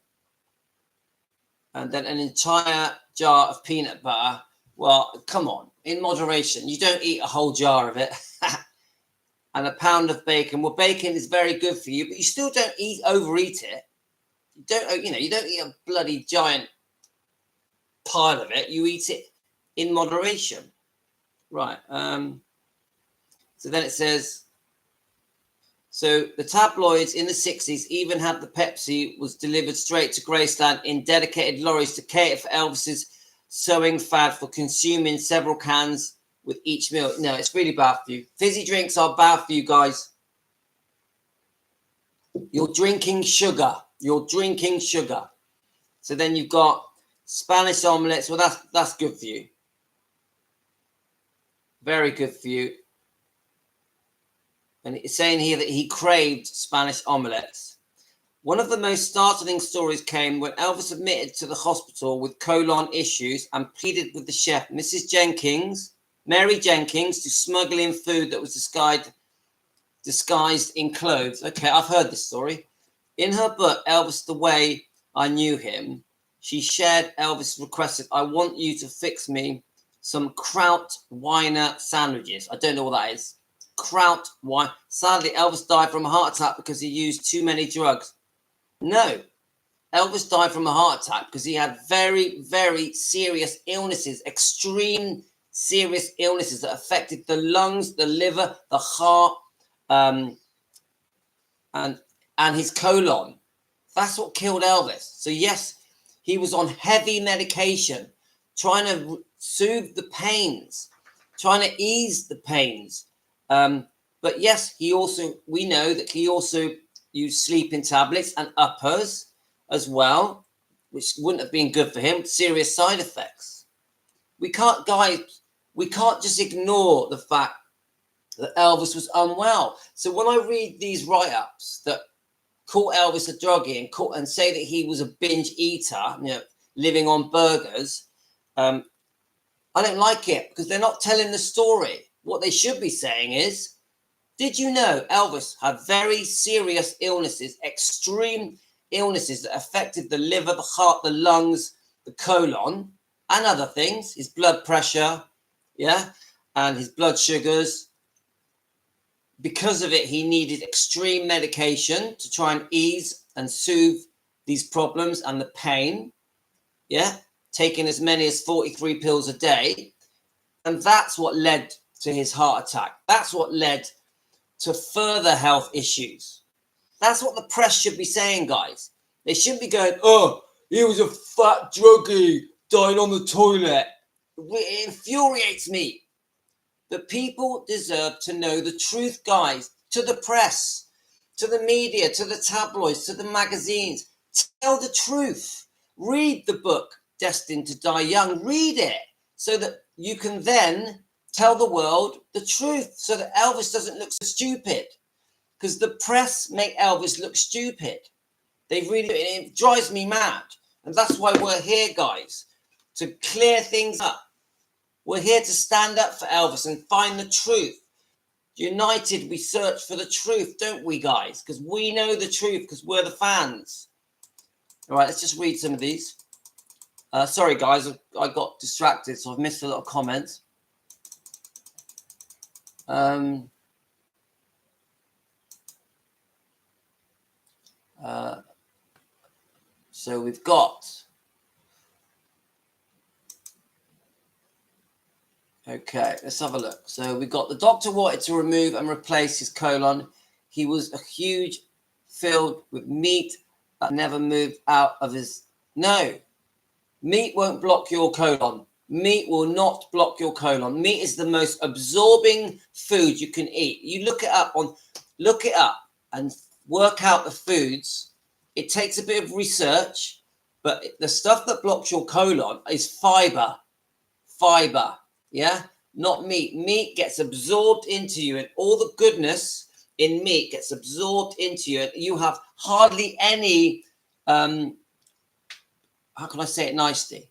then an entire jar of peanut butter. Well, come on, in moderation. You don't eat a whole jar of it. And a pound of bacon. Well, bacon is very good for you, but you still don't overeat it. You don't eat a bloody giant pile of it. You eat it in moderation. Right. So then it says, so the tabloids in the 60s even had the Pepsi was delivered straight to Graceland in dedicated lorries to cater for Elvis's sewing fad for consuming several cans with each meal. No, it's really bad for you. Fizzy drinks are bad for you, guys. You're drinking sugar. You're drinking sugar. So then you've got Spanish omelets. Well, that's good for you. Very good for you. And it's saying here that he craved Spanish omelets. One of the most startling stories came when Elvis admitted to the hospital with colon issues and pleaded with the chef, Mary Jenkins, to smuggle in food that was disguised in clothes. Okay, I've heard this story. In her book, Elvis, The Way I Knew Him, she shared Elvis requested, I want you to fix me some Kraut Weiner sandwiches. I don't know what that is. Kraut wine. Sadly, Elvis died from a heart attack because he used too many drugs. No, Elvis died from a heart attack because he had very, very serious illnesses, extreme serious illnesses that affected the lungs, the liver, the heart, and his colon. That's what killed Elvis. So yes, he was on heavy medication, trying to soothe the pains, trying to ease the pains. But yes, we know that he also used sleeping tablets and uppers as well, which wouldn't have been good for him. Serious side effects. We can't just ignore the fact that Elvis was unwell. So when I read these write-ups that call Elvis a druggie and say that he was a binge eater, living on burgers, I don't like it because they're not telling the story. What they should be saying is, did you know Elvis had very serious illnesses, extreme illnesses that affected the liver, the heart, the lungs, the colon, and other things, his blood pressure, and his blood sugars. Because of it, he needed extreme medication to try and ease and soothe these problems and the pain, taking as many as 43 pills a day. And that's what led to his heart attack. That's what led to further health issues. That's what the press should be saying, guys. They shouldn't be going, oh, he was a fat druggie dying on the toilet. It infuriates me. The people deserve to know the truth, guys. To the press, to the media, to the tabloids, to the magazines. Tell the truth. Read the book, Destined to Die Young. Read it so that you can then tell the world the truth so that Elvis doesn't look so stupid. Because the press make Elvis look stupid. They really do. It drives me mad. And that's why we're here, guys, to clear things up. We're here to stand up for Elvis and find the truth. United, we search for the truth, don't we, guys? Because we know the truth, because we're the fans. All right, let's just read some of these. Sorry, guys, I got distracted, so I've missed a lot of comments. So we've got... Okay, let's have a look. So we got the doctor wanted to remove and replace his colon. He was a huge filled with meat that never moved out of his... No, meat won't block your colon. Meat will not block your colon. Meat is the most absorbing food you can eat. You look it up and work out the foods. It takes a bit of research, but the stuff that blocks your colon is fiber. Fiber. Yeah, not meat. Meat gets absorbed into you, and all the goodness in meat gets absorbed into you. You have hardly any, how can I say it nicely?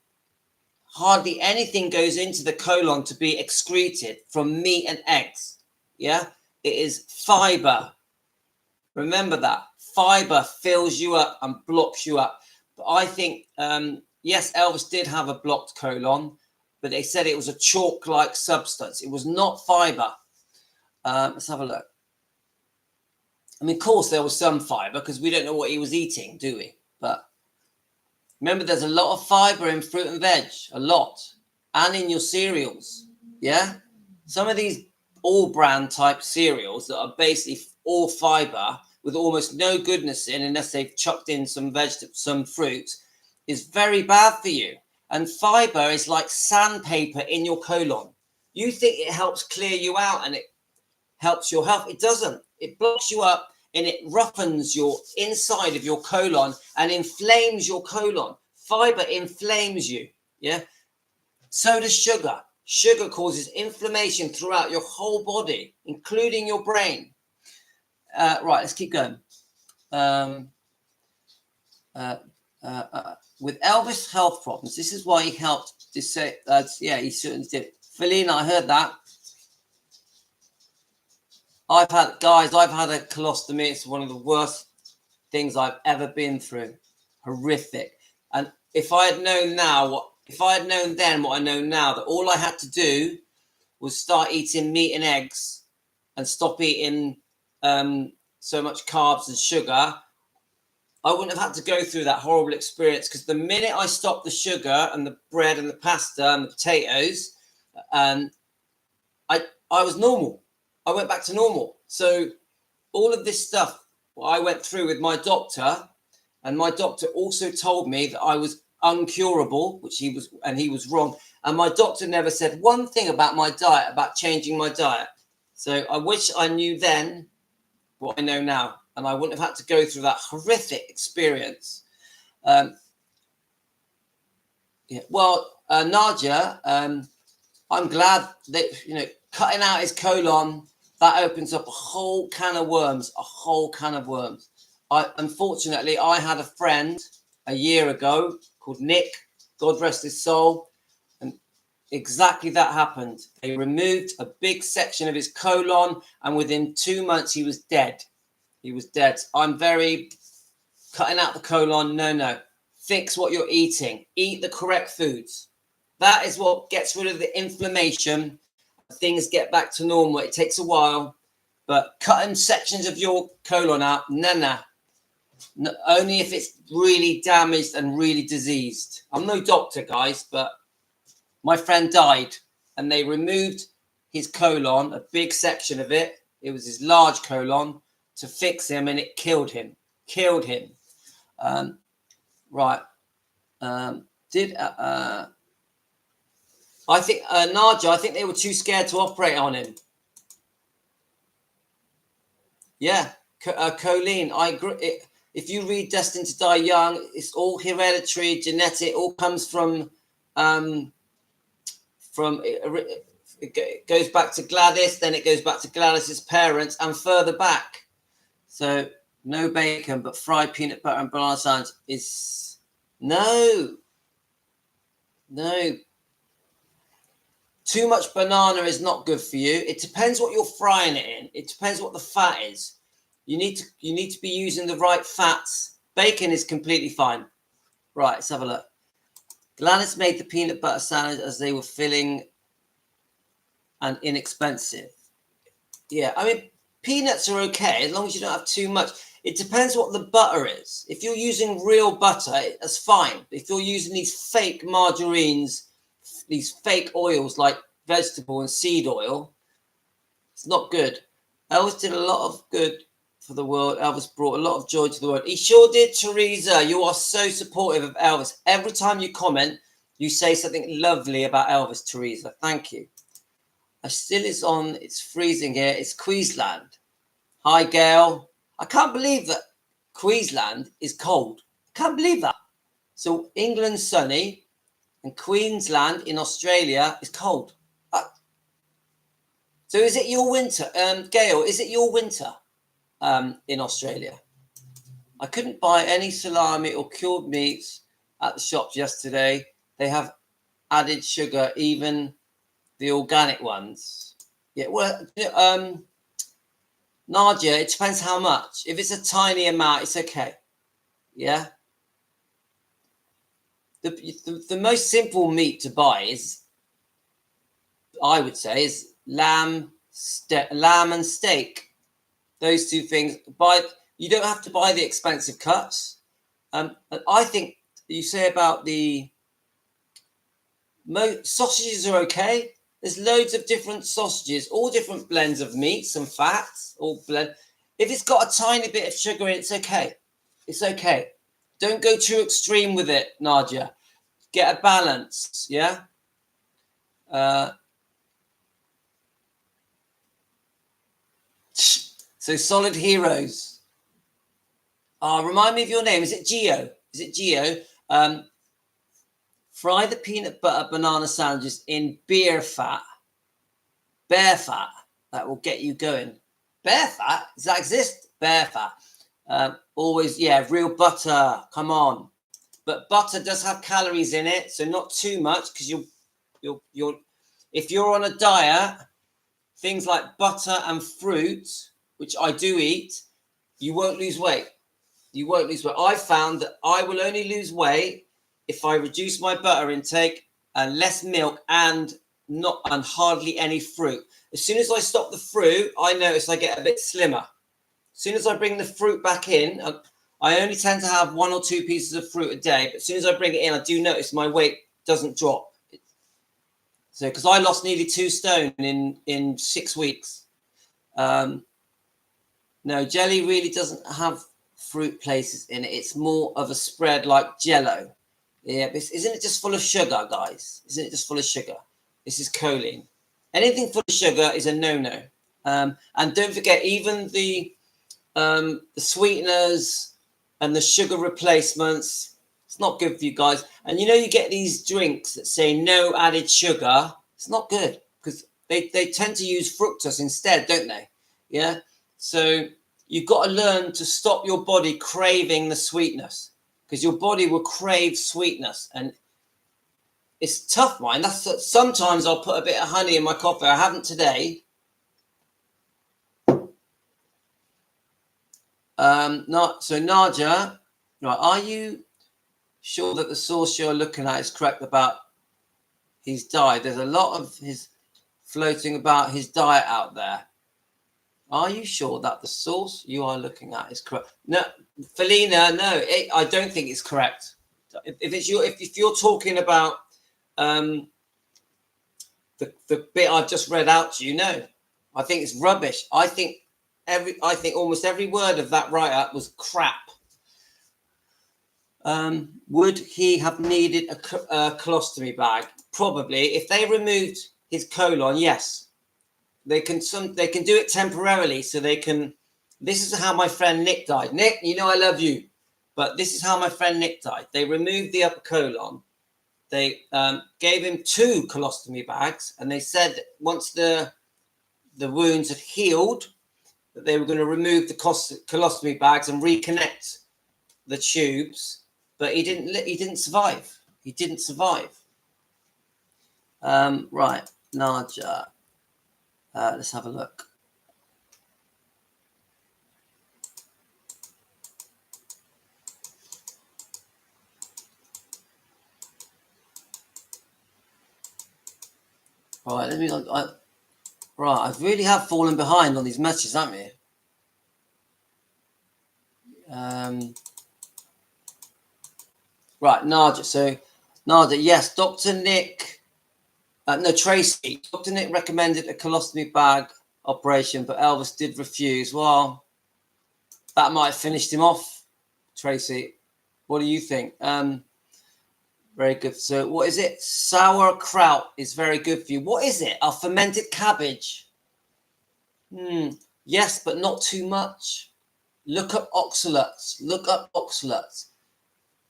Hardly anything goes into the colon to be excreted from meat and eggs. Yeah, it is fiber. Remember that. Fiber fills you up and blocks you up. But I think, yes, Elvis did have a blocked colon, but they said it was a chalk-like substance. It was not fiber. Let's have a look. I mean, of course, there was some fiber because we don't know what he was eating, do we? But remember, there's a lot of fiber in fruit and veg, a lot, and in your cereals, yeah? Some of these all-brand type cereals that are basically all fiber with almost no goodness in, unless they've chucked in some vegetables, some fruits, is very bad for you. And fiber is like sandpaper in your colon. You think it helps clear you out and it helps your health. It doesn't. It blocks you up. and it roughens your inside of your colon and inflames your colon. Fiber inflames you. Yeah. So does sugar. Sugar causes inflammation throughout your whole body, including your brain. Right, let's keep going. With Elvis' health problems, this is why he helped to say, yeah, he certainly did. Felina, I heard that. I've had a colostomy. It's one of the worst things I've ever been through. Horrific. And if I had known then what I know now, that all I had to do was start eating meat and eggs and stop eating so much carbs and sugar, I wouldn't have had to go through that horrible experience, because the minute I stopped the sugar and the bread and the pasta and the potatoes, I was normal. I went back to normal. So all of this stuff I went through with my doctor, and my doctor also told me that I was uncurable, which he was wrong. And my doctor never said one thing about my diet, about changing my diet. So I wish I knew then what I know now, and I wouldn't have had to go through that horrific experience. Nadia, I'm glad that, cutting out his colon, that opens up a whole can of worms, Unfortunately, I had a friend a year ago called Nick, God rest his soul, and exactly that happened. They removed a big section of his colon, and within 2 months, he was dead. I'm very cutting out the colon. No. Fix what you're eating. Eat the correct foods. That is what gets rid of the inflammation. Things get back to normal. It takes a while, but cutting sections of your colon out, no. Only if it's really damaged and really diseased. I'm no doctor, guys, but my friend died, and they removed his colon, a big section of it. It was his large colon, to fix him, and it killed him. Right. I think Nadia, I think they were too scared to operate on him. Yeah, Colleen, I agree. If you read Destined to Die Young, it's all hereditary, genetic. It all comes from it goes back to Gladys, then it goes back to Gladys's parents, and further back. So no bacon, but fried peanut butter and banana sandwich is no. Too much banana is not good for you. It depends what you're frying it in. It depends what the fat is. You need to be using the right fats. Bacon is completely fine. Right, let's have a look. Gladys made the peanut butter sandwich as they were filling and inexpensive. Yeah, I mean, peanuts are okay as long as you don't have too much. It depends what the butter is. If you're using real butter, that's fine. If you're using these fake margarines, these fake oils like vegetable and seed oil, it's not good. Elvis did a lot of good for the world. Elvis brought a lot of joy to the world. He sure did, Teresa. You are so supportive of Elvis. Every time you comment, you say something lovely about Elvis, Teresa. Thank you. I still is on. It's freezing here. It's Queensland. Hi, Gail. I can't believe that Queensland is cold. I can't believe that. So England's sunny and Queensland in Australia is cold. So is it your winter? Gail, is it your winter in Australia? I couldn't buy any salami or cured meats at the shops yesterday. They have added sugar, even the organic ones. Yeah, well, Nadia, it depends how much. If it's a tiny amount, it's okay. Yeah. The most simple meat to buy is, I would say, is lamb and steak. Those two things. You don't have to buy the expensive cuts. I think you say about the sausages are okay. There's loads of different sausages, all different blends of meats and fats, all blend. If it's got a tiny bit of sugar in it, it's okay. It's okay. Don't go too extreme with it, Nadia. Get a balance, yeah? So solid heroes. Remind me of your name. Is it Gio? Is it Gio? Fry the peanut butter banana sandwiches in beer fat. Bear fat. That will get you going. Bear fat? Does that exist? Bear fat. Always, yeah, real butter. Come on. But butter does have calories in it, so not too much, because you're if you're on a diet, things like butter and fruit, which I do eat, you won't lose weight. You won't lose weight. I found that I will only lose weight if I reduce my butter intake and less milk and hardly any fruit. As soon as I stop the fruit, I notice I get a bit slimmer. As soon as I bring the fruit back in, I only tend to have 1 or 2 pieces of fruit a day. But as soon as I bring it in, I do notice my weight doesn't drop. So, because I lost nearly 2 stone in 6 weeks. No, jelly really doesn't have fruit places in it. It's more of a spread like Jello. Yeah, isn't it just full of sugar, guys? Isn't it just full of sugar? This is choline. Anything full of sugar is a no-no. And don't forget, even the sweeteners and the sugar replacements, it's not good for you guys. And you know, you get these drinks that say no added sugar. It's not good because they tend to use fructose instead, don't they? Yeah. So you've got to learn to stop your body craving the sweetness, because your body will crave sweetness. And it's tough, mine. Sometimes I'll put a bit of honey in my coffee. I haven't today. So Naja, right, are you sure that the source you're looking at is correct about his diet? There's a lot of his floating about his diet out there. Are you sure that the source you are looking at is correct? No, Felina, no, I don't think it's correct. If you're talking about the bit I've just read out to you, no, I think it's rubbish. I think almost every word of that write-up was crap. Would he have needed a colostomy bag? Probably. If they removed his colon, yes. They can do it temporarily, so they can. This is how my friend Nick died. Nick, you know I love you, but this is how my friend Nick died. They removed the upper colon. They gave him 2 colostomy bags, and they said once the wounds had healed, that they were going to remove the colostomy bags and reconnect the tubes, but he didn't survive. He didn't survive. Right, Naja. Let's have a look. All right, I really have fallen behind on these matches, haven't we? Right, Naja. So, Naja, yes, Dr. Nick. Tracy. Dr. Nick recommended a colostomy bag operation, but Elvis did refuse. Well, that might have finished him off, Tracy. What do you think? Very good. So what is it? Sauerkraut is very good for you. What is it? A fermented cabbage. Yes, but not too much. Look up oxalates.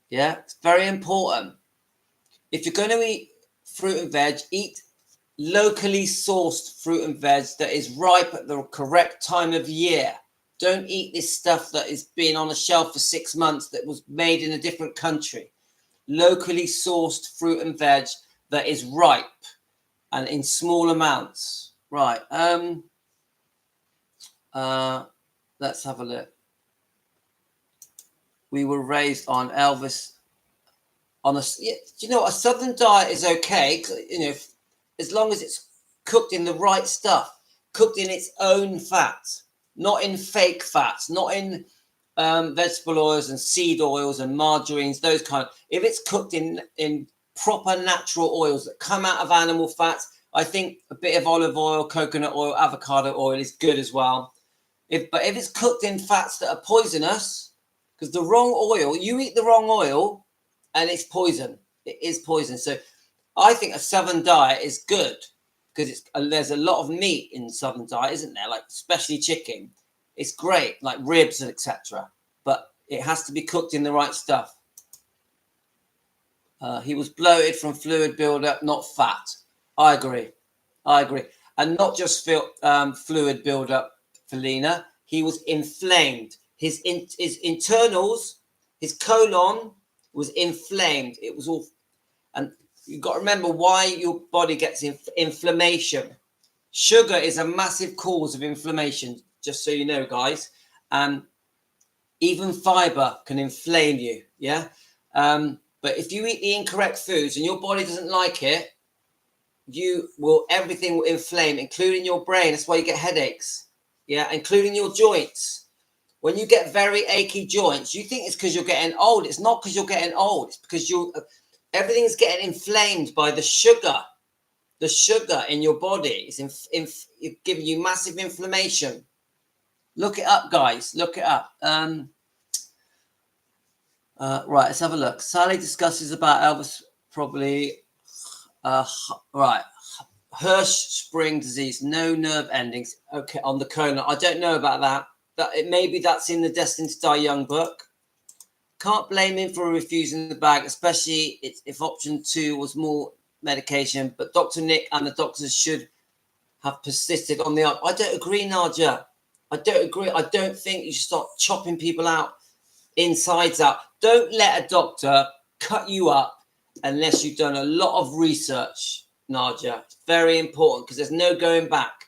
Yeah, it's very important. If you're going to eat fruit and veg, eat locally sourced fruit and veg that is ripe at the correct time of year. Don't eat this stuff that has been on a shelf for 6 months that was made in a different country. Locally sourced fruit and veg that is ripe and in small amounts. Right. Let's have a look. We were raised on Elvis. A southern diet is okay, as long as it's cooked in the right stuff, cooked in its own fat, not in fake fats, not in vegetable oils and seed oils and margarines, those kind of. If it's cooked in proper natural oils that come out of animal fats, I think a bit of olive oil, coconut oil, avocado oil is good as well. If it's cooked in fats that are poisonous, because the wrong oil, you eat the wrong oil, and it's poison. It is poison. So I think a southern diet is good because there's a lot of meat in southern diet, isn't there? Like especially chicken. It's great, like ribs and etc. But It has to be cooked in the right stuff. He was bloated from fluid buildup, not fat. I agree. And not just fluid buildup, Felina. He was inflamed. His internals, his colon was inflamed. It was all, and you've got to remember why your body gets inflammation. Sugar is a massive cause of inflammation, just so you know, guys. Even fiber can inflame you, yeah? But if you eat the incorrect foods and your body doesn't like it, everything will inflame, including your brain. That's why you get headaches, yeah? Including your joints. When you get very achy joints, you think it's because you're getting old. It's not because you're getting old. It's because everything's getting inflamed by the sugar. The sugar in your body is giving you massive inflammation. Look it up, guys. Look it up. Right, let's have a look. Sally discusses about Elvis probably. Right. Hirschsprung disease, no nerve endings. Okay, on the colon. I don't know about that. Maybe that's in the Destined to Die Young book. Can't blame him for refusing the bag, especially if option 2 was more medication. But Dr. Nick and the doctors should have persisted on the up. I don't agree, Nadia. I don't agree. I don't think you should start chopping people out insides out. Don't let a doctor cut you up unless you've done a lot of research, Nadia. It's very important because there's no going back.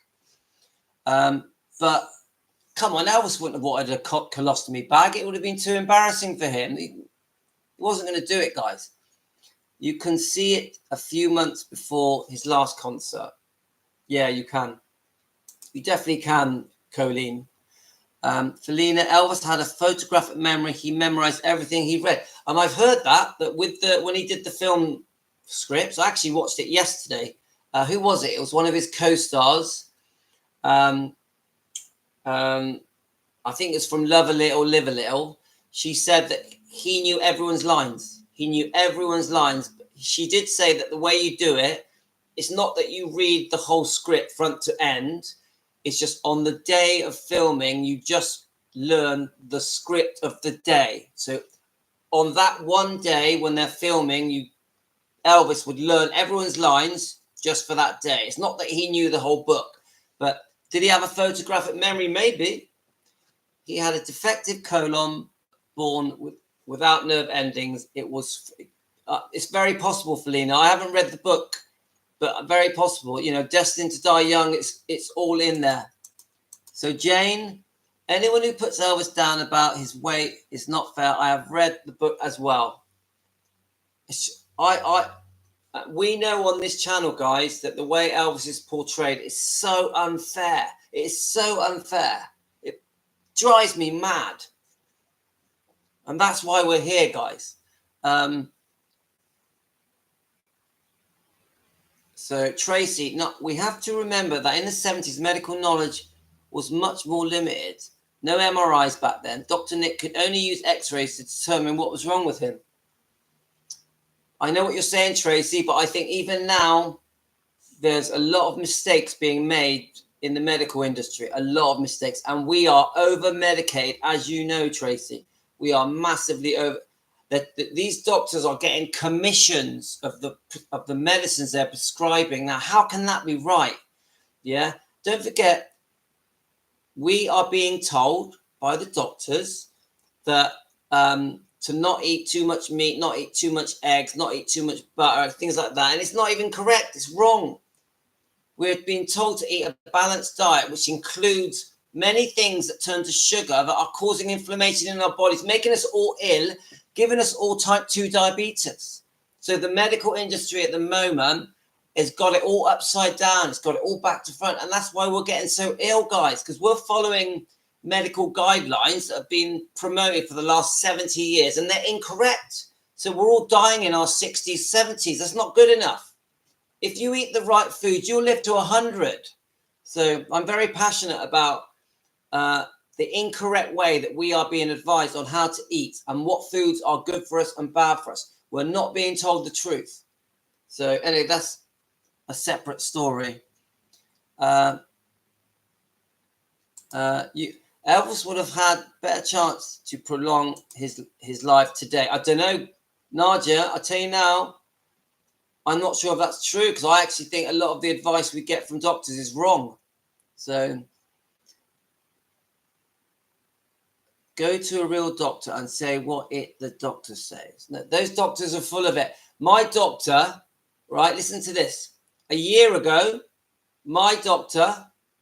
But come on, Elvis wouldn't have wanted a colostomy bag. It would have been too embarrassing for him. He wasn't going to do it, guys. You can see it a few months before his last concert. Yeah, you can. You definitely can, Colleen. Felina, Elvis had a photographic memory. He memorized everything he read. And I've heard that when he did the film scripts, I actually watched it yesterday. Who was it? It was one of his co-stars. I think it's from Love a Little, Live a Little. She said that he knew everyone's lines. He knew everyone's lines. She did say that the way you do it, it's not that you read the whole script front to end. It's just on the day of filming, you just learn the script of the day. So on that one day when they're filming, Elvis would learn everyone's lines just for that day. It's not that he knew the whole book, but did he have a photographic memory? Maybe. He had a defective colon, born without nerve endings. It's very possible, Felina. I haven't read the book, but very possible. You know, Destined to Die Young, it's all in there. So Jane, anyone who puts Elvis down about his weight is not fair. I have read the book as well. We know on this channel, guys, that the way Elvis is portrayed is so unfair. It is so unfair. It drives me mad. And that's why we're here, guys. So Tracy, we have to remember that in the 70s, medical knowledge was much more limited. No MRIs back then. Dr. Nick could only use x-rays to determine what was wrong with him. I know what you're saying, Tracy, but I think even now there's a lot of mistakes being made in the medical industry, a lot of mistakes. And we are over-medicated, as you know, Tracy. We are massively over. These doctors are getting commissions of the medicines they're prescribing. Now, how can that be right? Yeah. Don't forget, we are being told by the doctors that to not eat too much meat, not eat too much eggs, not eat too much butter, things like that. And it's not even correct. It's wrong. We're being told to eat a balanced diet, which includes many things that turn to sugar that are causing inflammation in our bodies, making us all ill, giving us all type 2 diabetes. So the medical industry at the moment has got it all upside down. It's got it all back to front. And that's why we're getting so ill, guys, because we're following medical guidelines that have been promoted for the last 70 years, and they're incorrect. So we're all dying in our 60s, 70s. That's not good enough. If you eat the right food, you'll live to 100. So I'm very passionate about the incorrect way that we are being advised on how to eat and what foods are good for us and bad for us. We're not being told the truth. So anyway, that's a separate story. Elvis would have had better chance to prolong his life today. I don't know, Nadia. I tell you now, I'm not sure if that's true because I actually think a lot of the advice we get from doctors is wrong. So go to a real doctor and say what the doctor says. No, those doctors are full of it. My doctor, right, listen to this. A year ago, my doctor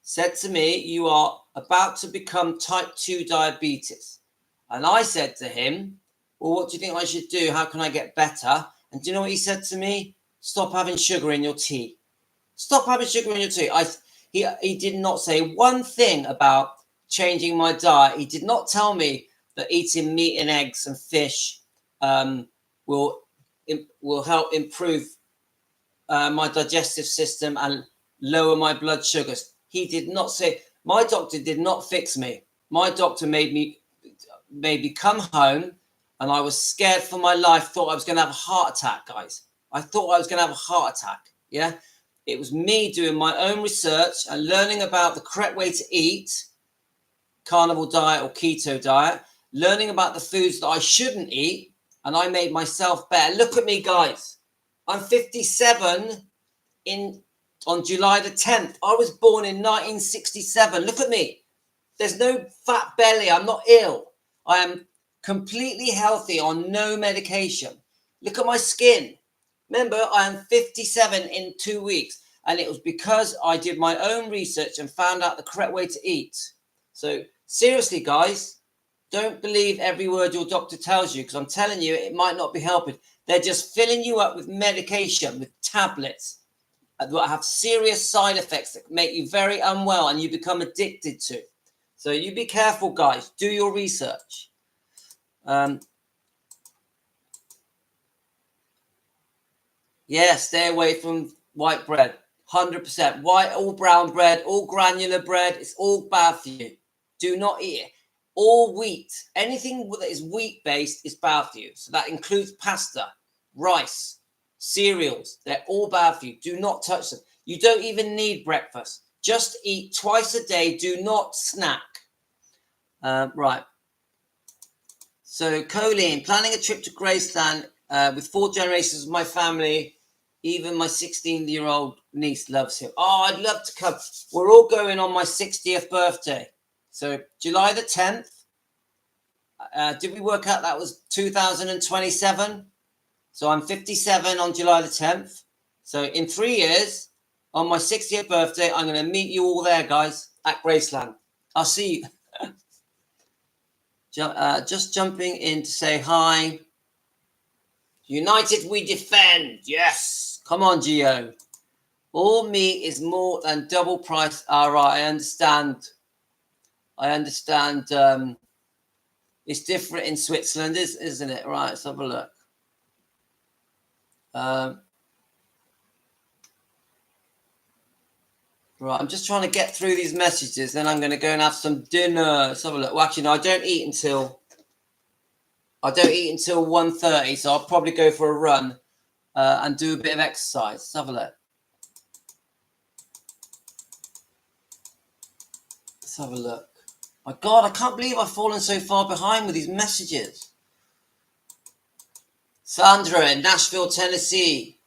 said to me, you are about to become type 2 diabetes. And I said to him, well, what do you think I should do? How can I get better? And do you know what he said to me? Stop having sugar in your tea. Stop having sugar in your tea. He did not say one thing about changing my diet. He did not tell me that eating meat and eggs and fish will help improve my digestive system and lower my blood sugars. He did not say. My doctor did not fix me. My doctor made me come home, and I was scared for my life. Thought I was going to have a heart attack, guys. I thought I was going to have a heart attack. Yeah, it was me doing my own research and learning about the correct way to eat, carnivore diet or keto diet, learning about the foods that I shouldn't eat, and I made myself better. Look at me, guys. I'm 57 on July the 10th. I was born in 1967. Look at me. There's no fat belly. I'm not ill. I am completely healthy on no medication. Look at my skin. Remember, I am 57 in 2 weeks. And it was because I did my own research and found out the correct way to eat. So seriously, guys, don't believe every word your doctor tells you, because I'm telling you, it might not be helping. They're just filling you up with medication, with tablets that have serious side effects that make you very unwell and you become addicted to. So you be careful, guys. Do your research. Yeah, stay away from white bread. 100%. White, all brown bread, all granular bread. It's all bad for you. Do not eat it. All wheat. Anything that is wheat-based is bad for you. So that includes pasta, rice, cereals. They're all bad for you. Do not touch them. You don't even need breakfast. Just eat twice a day. Do not snack. Right. So, Colleen, planning a trip to Graceland with 4 generations of my family. Even my 16-year-old niece loves him. Oh, I'd love to come. We're all going on my 60th birthday. So, July the 10th. Did we work out that was 2027? So, I'm 57 on July the 10th. So, in 3 years, on my 60th birthday, I'm going to meet you all there, guys, at Graceland. I'll see you. Just jumping in to say hi. United we defend. Yes. Come on, Gio. All meat is more than double price. All right, I understand. It's different in Switzerland, isn't it? Right, let's have a look. Right, I'm just trying to get through these messages. Then I'm going to go and have some dinner. Let's have a look. Well, actually, no, I don't eat until 1:30. So I'll probably go for a run and do a bit of exercise. Let's have a look. Let's have a look. My God, I can't believe I've fallen so far behind with these messages. Sandra in Nashville, Tennessee.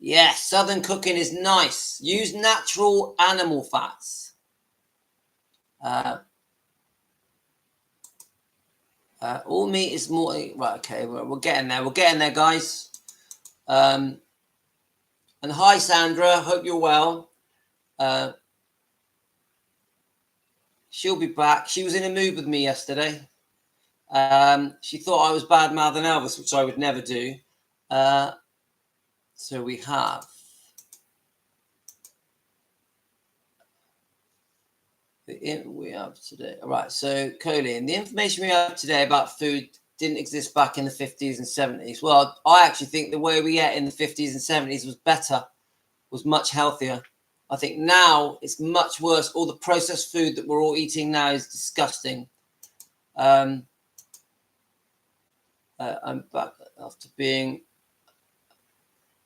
Yes, Southern cooking is nice. Use natural animal fats. All meat is more... Right, okay, we're getting there. We're getting there, guys. And hi, Sandra. Hope you're well. She'll be back. She was in a mood with me yesterday. She thought I was bad-mouthing Elvis, which I would never do. So we have we have today. All right. So Colleen, the information we have today about food didn't exist back in the 50s and 70s. Well, I actually think the way we ate in the 50s and 70s was better, was much healthier. I think now it's much worse. All the processed food that we're all eating now is disgusting. I'm back after being.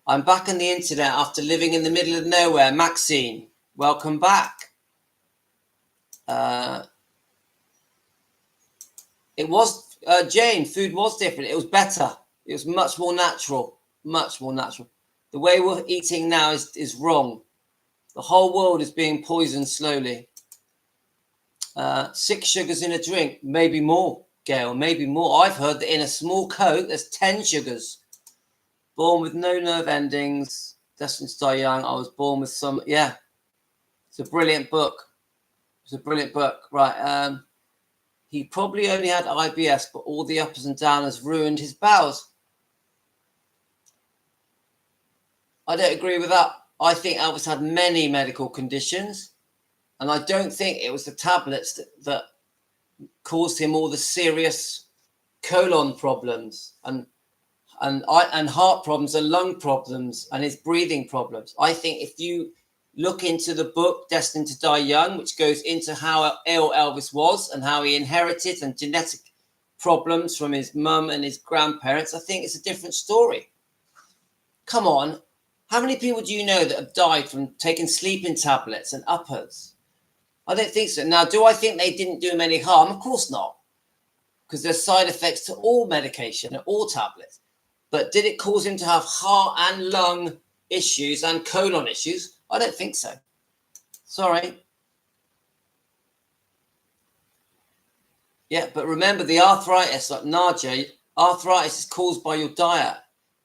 I'm back on the internet after living in the middle of nowhere. Maxine, welcome back. It was, Jane, food was different. It was better. It was much more natural. Much more natural. The way we're eating now is wrong. The whole world is being poisoned slowly. 6 sugars in a drink, maybe more, Gail, maybe more. I've heard that in a small Coke, there's 10 sugars. Born with no nerve endings, destined to die young. I was born with some, yeah. It's a brilliant book. It's a brilliant book, right? He probably only had IBS, but all the ups and downs ruined his bowels. I don't agree with that. I think Elvis had many medical conditions, and I don't think it was the tablets that caused him all the serious colon problems and heart problems and lung problems and his breathing problems. I think if you look into the book Destined to Die Young, which goes into how ill Elvis was and how he inherited and genetic problems from his mum and his grandparents, I think it's a different story. Come on. How many people do you know that have died from taking sleeping tablets and uppers? I don't think so. Now, do I think they didn't do him any harm? Of course not. Because there's side effects to all medication and all tablets. But did it cause him to have heart and lung issues and colon issues? I don't think so. Sorry. Yeah, but remember the arthritis, like Najee, arthritis is caused by your diet.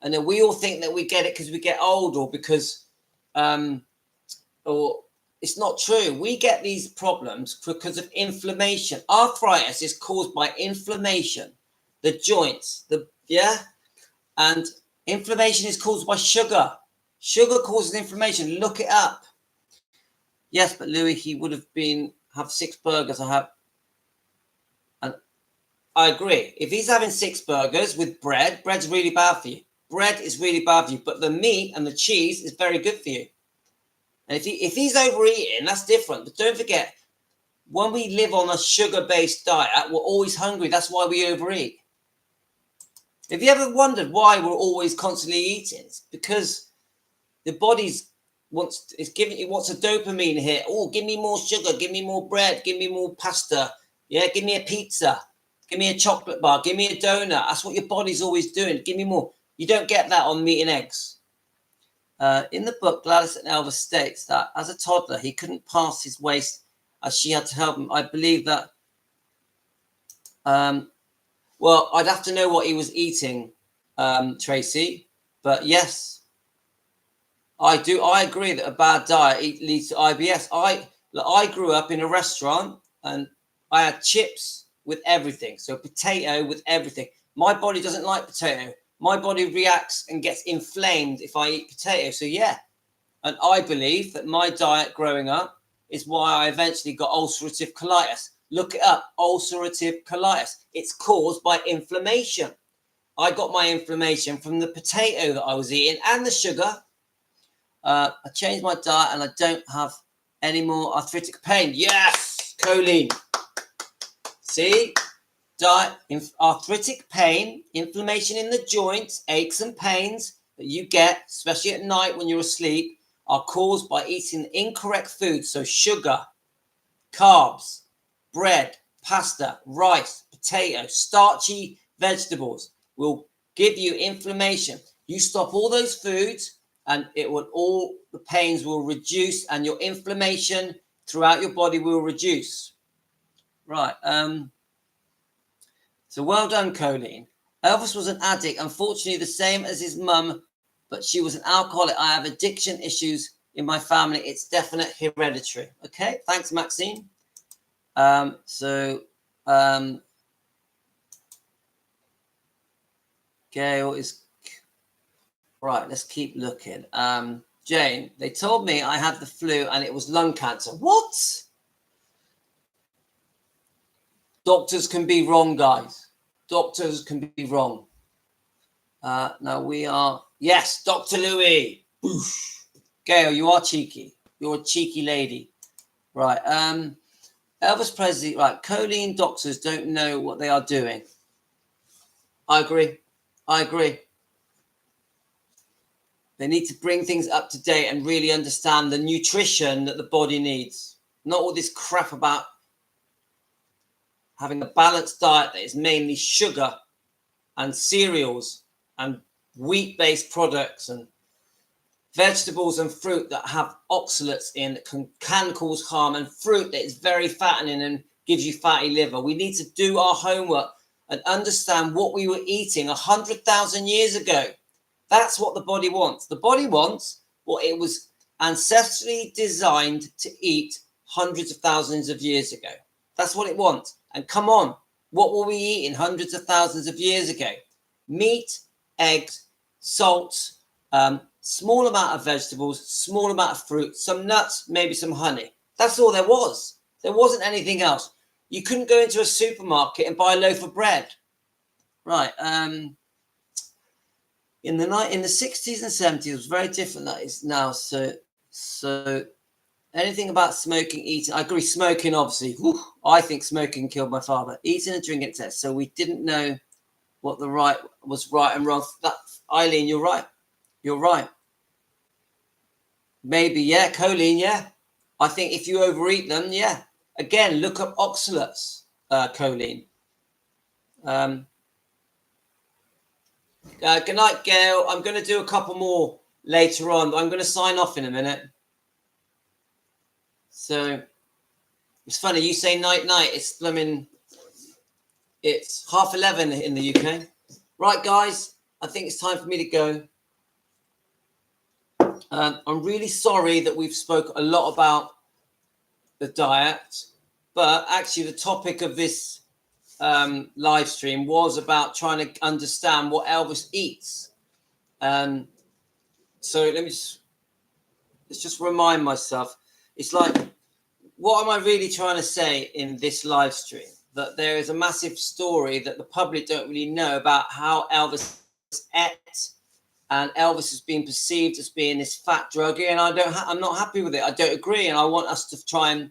And then we all think that we get it because we get old or because, or it's not true. We get these problems because of inflammation. Arthritis is caused by inflammation, the joints, and inflammation is caused by sugar. Sugar causes inflammation. Look it up. Yes, but Louis, he would have 6 burgers. And I agree. If he's having 6 burgers with bread, bread's really bad for you. Bread is really bad for you, but the meat and the cheese is very good for you. And if he's overeating, that's different. But don't forget, when we live on a sugar-based diet, we're always hungry. That's why we overeat. Have you ever wondered why we're always constantly eating? It's because the body wants a dopamine hit. Oh, give me more sugar, give me more bread, give me more pasta. Yeah, give me a pizza, give me a chocolate bar, give me a donut. That's what your body's always doing. Give me more. You don't get that on meat and eggs. In the book, Gladys and Elvis states that as a toddler, he couldn't pass his waist as she had to help him. I believe that, well, I'd have to know what he was eating, Tracy. But yes, I do. I agree that a bad diet leads to IBS. I grew up in a restaurant and I had chips with everything. So potato with everything. My body doesn't like potato. My body reacts and gets inflamed if I eat potato. So yeah, and I believe that my diet growing up is why I eventually got ulcerative colitis. Look it up, ulcerative colitis. It's caused by inflammation. I got my inflammation from the potato that I was eating and the sugar. I changed my diet and I don't have any more arthritic pain. Yes, choline. See? Diet, arthritic pain, inflammation in the joints, aches and pains that you get, especially at night when you're asleep, are caused by eating incorrect foods. So sugar, carbs, bread, pasta, rice, potato, starchy vegetables will give you inflammation. You stop all those foods and all the pains will reduce and your inflammation throughout your body will reduce. Right. So well done, Colleen. Elvis was an addict, unfortunately the same as his mum, but she was an alcoholic. I have addiction issues in my family. It's definite hereditary. Okay, thanks, Maxine. Gail is... Right, let's keep looking. Jane, they told me I had the flu and it was lung cancer. What? Doctors can be wrong, guys. Doctors can be wrong. Now we are... Yes, Dr. Louis. Boosh. Gail, you are cheeky. You're a cheeky lady. Right. Elvis Presley. Right. Choline doctors don't know what they are doing. I agree. They need to bring things up to date and really understand the nutrition that the body needs. Not all this crap about having a balanced diet that is mainly sugar and cereals and wheat-based products and vegetables and fruit that have oxalates in that can cause harm, and fruit that is very fattening and gives you fatty liver. We need to do our homework and understand what we were eating 100,000 years ago. That's what the body wants. The body wants what it was ancestrally designed to eat hundreds of thousands of years ago. That's what it wants. And come on, what were we eating hundreds of thousands of years ago? Meat, eggs, salt, small amount of vegetables, small amount of fruit, some nuts, maybe some honey. That's all there was. There wasn't anything else. You couldn't go into a supermarket and buy a loaf of bread. Right. In the 60s and 70s, it was very different than it is now. So anything about smoking, eating, I agree, smoking, obviously. Whew, I think smoking killed my father. Eating and drinking excess. So we didn't know what the right was right and wrong. Eileen, you're right. You're right. Maybe, yeah, choline, yeah. I think if you overeat them, yeah. Again, look up oxalates, choline. Good night, Gail. I'm going to do a couple more later on. I'm going to sign off in a minute. So it's funny, you say night. It's 11:30 in the UK. Right, guys, I think it's time for me to go. I'm really sorry that we've spoke a lot about the diet, but actually the topic of this live stream was about trying to understand what Elvis eats. So let's just remind myself. It's like, what am I really trying to say in this live stream? That there is a massive story that the public don't really know about how Elvis ate, and Elvis has been perceived as being this fat druggie, and I'm not happy with it. I don't agree, and I want us to try and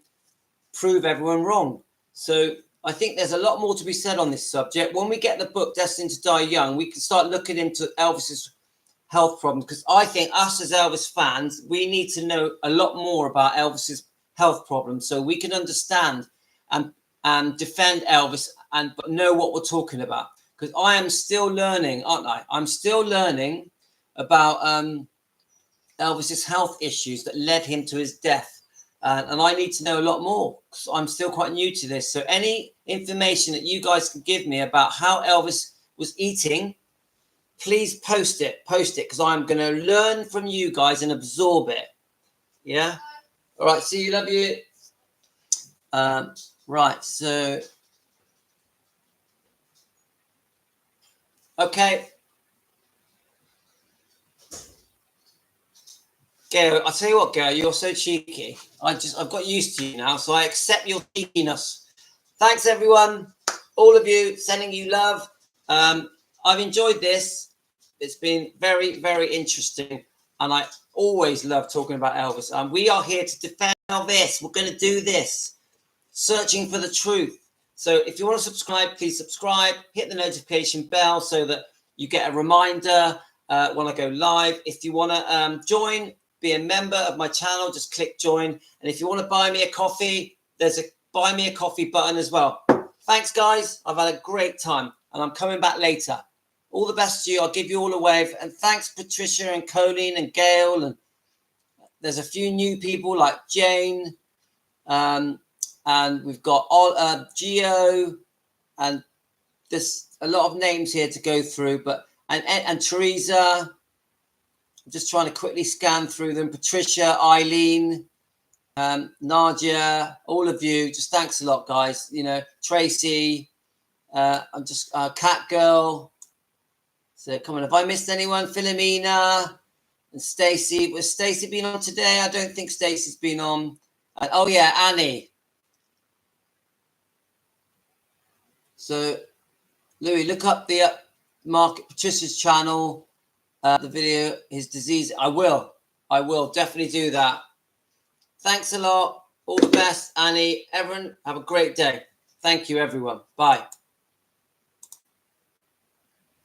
prove everyone wrong. So I think there's a lot more to be said on this subject. When we get the book Destined to Die Young, we can start looking into Elvis's health problems, because I think us as Elvis fans, we need to know a lot more about Elvis's health problems so we can understand and defend Elvis but know what we're talking about. Because I am still learning, aren't I? I'm still learning about Elvis's health issues that led him to his death. And I need to know a lot more, because I'm still quite new to this. So any information that you guys can give me about how Elvis was eating, please post it, because I'm going to learn from you guys and absorb it. Yeah? All right, see you, love you. Right, so... Okay. Gail, I'll tell you what, Gail, you're so cheeky. I've got used to you now, so I accept your cheekiness. Thanks, everyone. All of you, sending you love. I've enjoyed this. It's been very, very interesting. And I always love talking about Elvis. We are here to defend Elvis. We're going to do this. Searching for the truth. So if you want to subscribe, please subscribe. Hit the notification bell so that you get a reminder when I go live. If you want to join, be a member of my channel, just click join. And if you want to buy me a coffee, there's a buy me a coffee button as well. Thanks, guys. I've had a great time, and I'm coming back later. All the best to you. I'll give you all a wave. And thanks, Patricia and Colleen and Gail. And there's a few new people like Jane. And we've got Geo. And there's a lot of names here to go through. And Teresa. I'm just trying to quickly scan through them. Patricia, Eileen, Nadia, all of you. Just thanks a lot, guys. You know, Tracy. I'm just Cat Girl. So come on, have I missed anyone? Philomena and Stacey. Was Stacey been on today? I don't think Stacey's been on. Oh yeah, Annie. So Louis, look up the Market Patricia's channel, the video, his disease. I will definitely do that. Thanks a lot. All the best, Annie. Everyone, have a great day. Thank you, everyone. Bye.